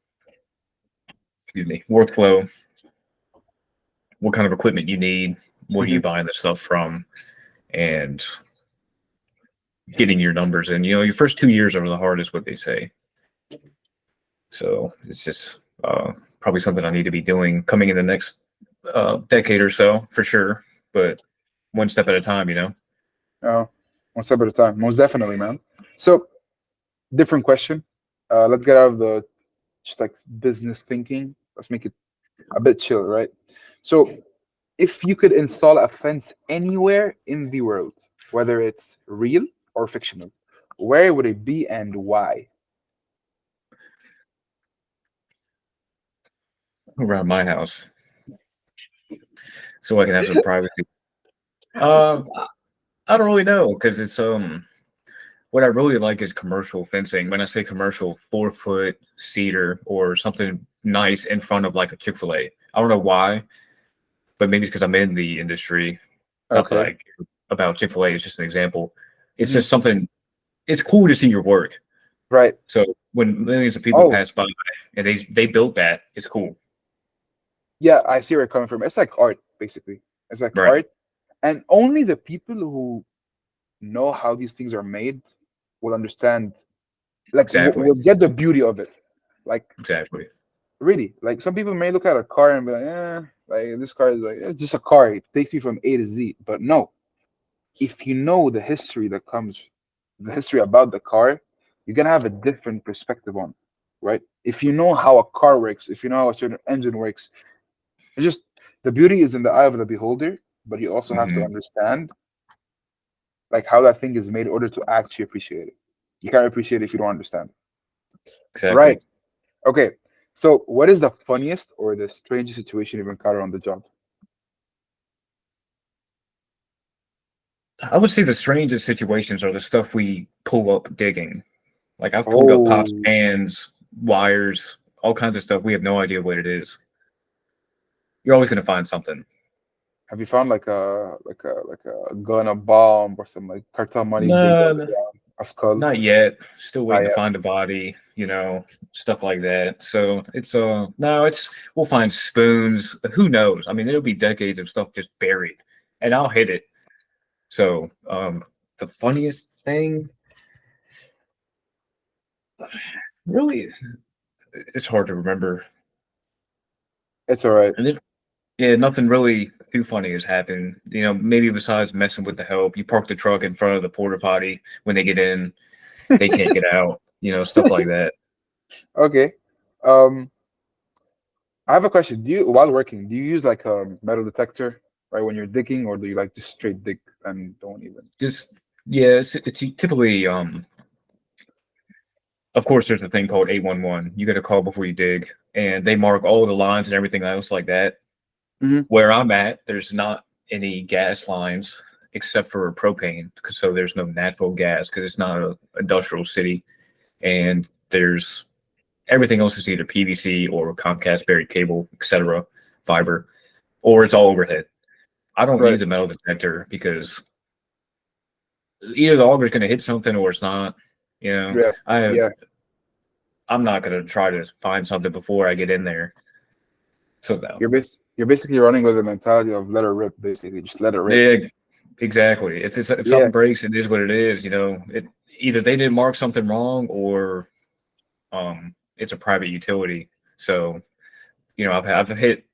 excuse me, workflow, what kind of equipment you need, where Hmm. you buying the stuff from, and getting your numbers in. Your first 2 years are the hardest, what they say. So it's just probably something I need to be doing coming in the next decade or so for sure. But one step at a time. Oh, one step at a time. Most definitely, man. So, different question. Let's get out of the just like business thinking. Let's make it a bit chill, right? So, if you could install a fence anywhere in the world, whether it's real or fictional, where would it be and why? Around my house, so I can have some privacy. Uh, I don't really know because it's what I really like is commercial fencing. When I say commercial, 4 foot cedar or something nice in front of like a Chick-fil-A. I don't know why, but maybe it's because I'm in the industry. Not that Okay. I care about Chick-fil-A is just an example. It's Hmm. just something. It's cool to see your work. Right. So when millions of people Oh, pass by and they built that, it's cool. yeah, I see where you're coming from. It's like art, basically. It's like Right. art, and only the people who know how these things are made will understand, like, Exactly. will get the beauty of it. Like, Exactly. really, like some people may look at a car and be like this car is like it's just a car. It takes me from A to Z. But no, if you know the history that comes, the history about the car, you're gonna have a different perspective on, it, right? If you know how a car works, if you know how a certain engine works, it's just the beauty is in the eye of the beholder. But you also have to Hmm. understand like how that thing is made in order to actually appreciate it. You can't appreciate it if you don't understand. Exactly. Right. Okay. So what is the funniest or the strangest situation you've encountered on the job? I would say the strangest situations are the stuff we pull up digging. Like I've pulled up pots, Oh, pans, wires, all kinds of stuff. We have no idea what it is. You're always going to find something. have you found like a gun, a bomb, or some like cartel money digged No, on the no, ground, a skull? not yet. Still Not waiting to yet. find a body. Stuff like that. So it's no, it's we'll find spoons. Who knows? I mean, it'll be decades of stuff just buried, and I'll hit it. So the funniest thing, really, it's hard to remember. It's all right. And it, yeah, nothing really too funny has happened. Maybe besides messing with the help. You park the truck in front of the porta potty when they get in, they can't get out. Stuff like that. Okay. Um, I have a question. Do you, while working, do you use like a metal detector, right, when you're digging, or do you like just straight dig and don't even? Just yeah, it's typically a of course, there's a thing called 811. You got to call before you dig, and they mark all the lines and everything else like that. Hmm. Where I'm at, there's not any gas lines except for propane, so there's no natural gas because it's not a industrial city, and there's everything else is either PVC or Comcast buried cable, etc., fiber, or it's all overhead. I don't Right. use a metal detector because either the auger is going to hit something or it's not. You know, Yeah. I Yeah. I'm not going to try to find something before I get in there. So no. You're basically running with the mentality of let it rip, basically. Just let it rip. Yeah, exactly. If Yeah. something breaks, it is what it is. It either they didn't mark something wrong or it's a private utility. So I've hit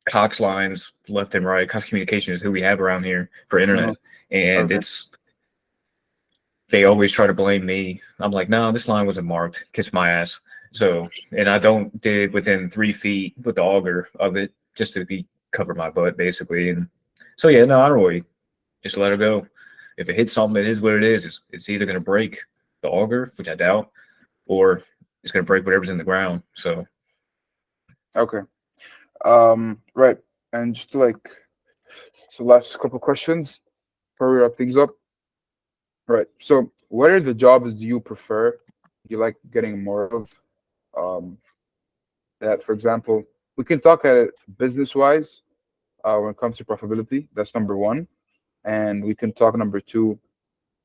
Cox lines left and right. Cox Communication is who we have around here for Uh-huh. internet, and Okay. it's they always try to blame me. I'm like, no, this line wasn't marked. Kiss my ass. So, and I don't dig within 3 feet with the auger of it just to be cover my butt basically. And so, yeah, no, I don't really just let it go. If it hits something, it is what it is. It's either going to break the auger, which I doubt, or it's going to break whatever's in the ground. So, Okay. Right. And just like so, last couple questions before we wrap things up. Right. So, what are the jobs do you prefer? You like getting more of? Um, that, for example, we can talk at it business wise. When it comes to profitability, that's number one, and we can talk number two,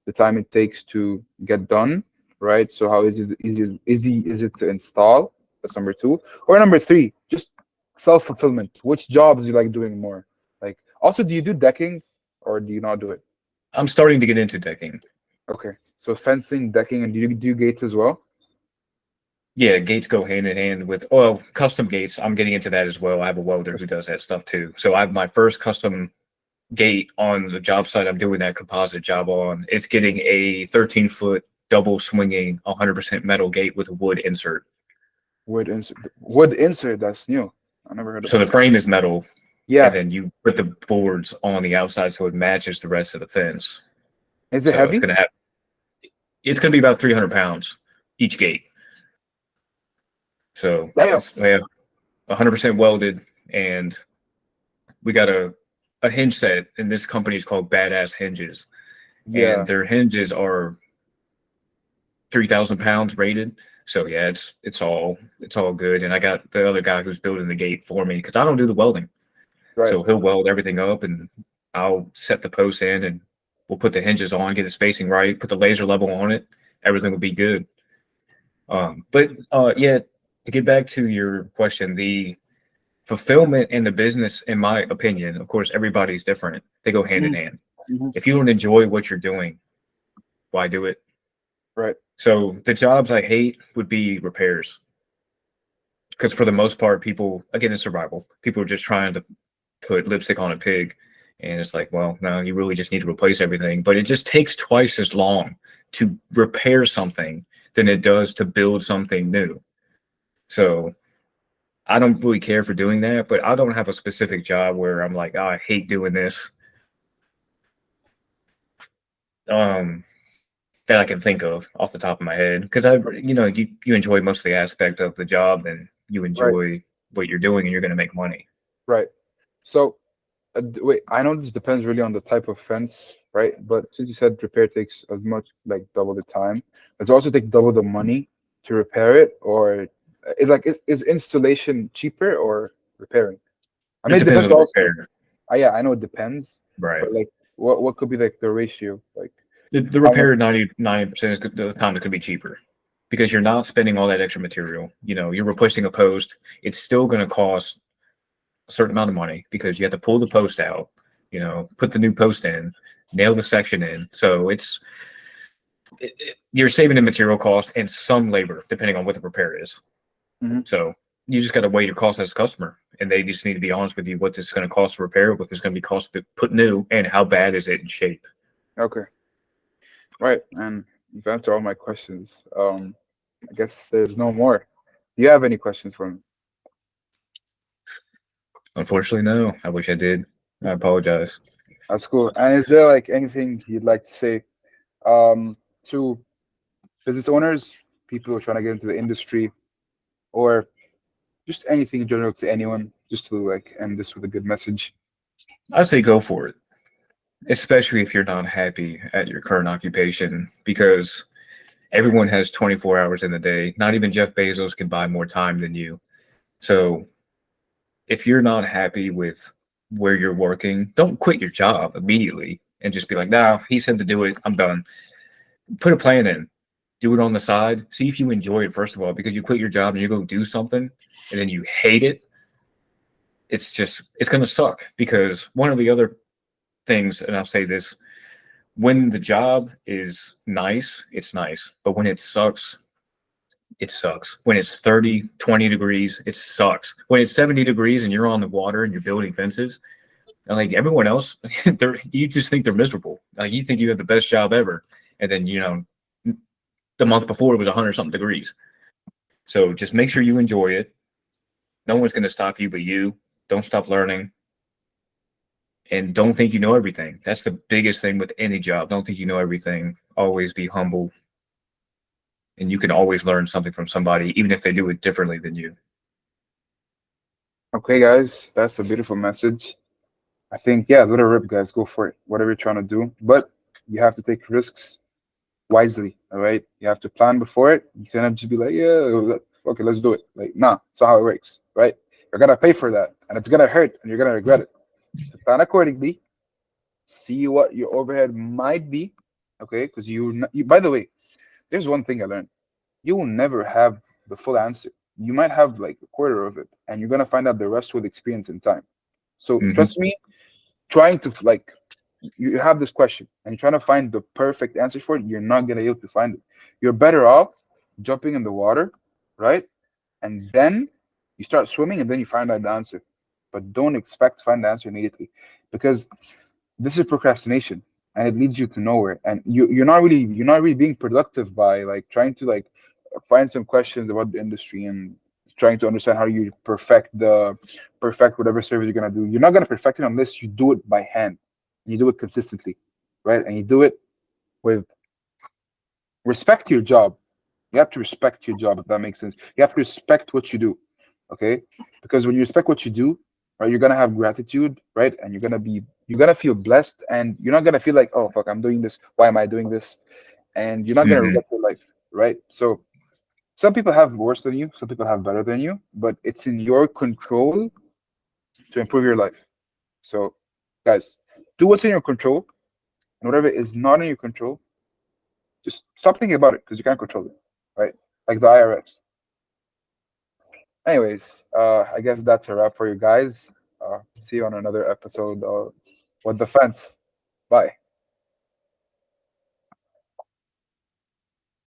the time it takes to get done. Right. So, how easy is it to install? That's number two. Or number three, just self fulfillment. Which jobs you like doing more? Like, also, do you do decking or do you not do it? I'm starting to get into decking. Okay. So fencing, decking, and do you gates as well? Yeah, gates go hand in hand with custom gates. I'm getting into that as well. I have a welder who does that stuff too. So I have my first custom gate on the job site I'm doing that composite job on. It's getting a 13-foot double swinging 100% metal gate with a wood insert. Wood insert. Wood insert. That's new. I never heard So about the that. frame is metal, and Yeah. then you put the boards on the outside so it matches the rest of the fence. Is it So heavy? it's gonna be about 300 pounds each gate. So Damn. it's 100% welded, and we got a hinge set, and this company is called Badass Hinges, and Yeah. their hinges are 3,000 pounds rated. So yeah, it's all good. And I got the other guy who's building the gate for me because I don't do the welding. Right. So he'll weld everything up, and I'll set the posts in, and we'll put the hinges on, get the spacing right, put the laser level on it. Everything will be good. But yeah, to get back to your question, the fulfillment and the business, in my opinion, of course, everybody's different. They go hand in Mhm. hand. Mhm. If you don't enjoy what you're doing, why do it? Right. So the jobs I hate would be repairs. Because for the most part, people, again, it's survival. People are just trying to put lipstick on a pig. And it's like, well, no, you really just need to replace everything. But it just takes twice as long to repair something than it does to build something new. So I don't really care for doing that, but I don't have a specific job where I'm like, oh, I hate doing this. Um, that I can think of off the top of my head. Because you enjoy most of the aspect of the job, then you Right. enjoy what you're doing and you're gonna make money. Right. So, wait. I know this depends really on the type of fence, right? But since you said repair takes as much, like double the time, does it also take double the money to repair it, or is installation cheaper or repairing? I It mean, it depends on depends the also. repair. Yeah, I know it depends, Right. but like, what could be like the ratio? Like, The how much? repair 90% is the time it could be cheaper because you're not spending all that extra material. You're replacing a post. It's still going to cost a certain amount of money because you have to pull the post out, put the new post in, nail the section in. So you're saving in material cost and some labor depending on what the repair is. Hmm. So you just got to weigh your cost as a customer, and they just need to be honest with you what this is going to cost to repair, what this is going to be cost to put new, and how bad is it in shape. Okay, right. And you've answered all my questions. I guess there's no more. Do you have any questions for me? Unfortunately, no. I wish I did. I apologize. That's cool. And is there like anything you'd like to say to business owners? people who are trying to get into the industry, or just anything in general to anyone, just to like end this with a good message? I say go for it, especially if you're not happy at your current occupation, because everyone has 24 hours in the day. Not even Jeff Bezos can buy more time than you. So if you're not happy with where you're working, don't quit your job immediately and just be like, nah, he said to do it. I'm done. Put a plan in. Do it on the side. See if you enjoy it, first of all, because you quit your job and you go do something and then you hate it. It's going to suck, because one of the other things, and I'll say this, when the job is nice, it's nice. But when it sucks, it sucks. When it's 30, 20 degrees, it sucks. When it's 70 degrees and you're on the water and you're building fences, and like everyone else, you just think they're miserable. Like you think you have the best job ever. And then, the month before it was 100 something degrees. So just make sure you enjoy it. No one's going to stop you but you. Don't stop learning. And don't think you know everything. That's the biggest thing with any job. Don't think you know everything. Always be humble. And you can always learn something from somebody, even if they do it differently than you. Okay, guys, that's a beautiful message. I think, yeah, let it rip, guys. Go for it. Whatever you're trying to do. But you have to take risks wisely, all right? You have to plan before it. You cannot just be like, yeah, okay, let's do it. Like, nah, that's not how it works, right? You're going to pay for that, and it's going to hurt, and you're going to regret it. So plan accordingly. See what your overhead might be, okay? Because by the way, there's one thing I learned. You will never have the full answer. You might have like a quarter of it, and you're going to find out the rest with experience and time. So Mm-hmm. trust me, trying to like you have this question and you're trying to find the perfect answer for it, you're not gonna be able to find it. You're better off jumping in the water, right? And then you start swimming and then you find out the answer. But don't expect to find the answer immediately, because this is procrastination and it leads you to nowhere. And you're not really being productive by like trying to like find some questions about the industry and trying to understand how you perfect whatever service you're gonna do. You're not gonna perfect it unless you do it by hand. You do it consistently, right? And you do it with respect to your job. You have to respect your job, if that makes sense. You have to respect what you do, okay? Because when you respect what you do, right, you're gonna have gratitude, right? And you're gonna feel blessed, and you're not gonna feel like, oh fuck, I'm doing this. Why am I doing this? And you're not gonna Mm-hmm. regret your life, right? So some people have worse than you, some people have better than you, but it's in your control to improve your life. So, guys, do what's in your control, and whatever is not in your control, just stop thinking about it because you can't control it, right? Like the IRS. Anyways, I guess that's a wrap for you guys. See you on another episode of What the Fence. Bye.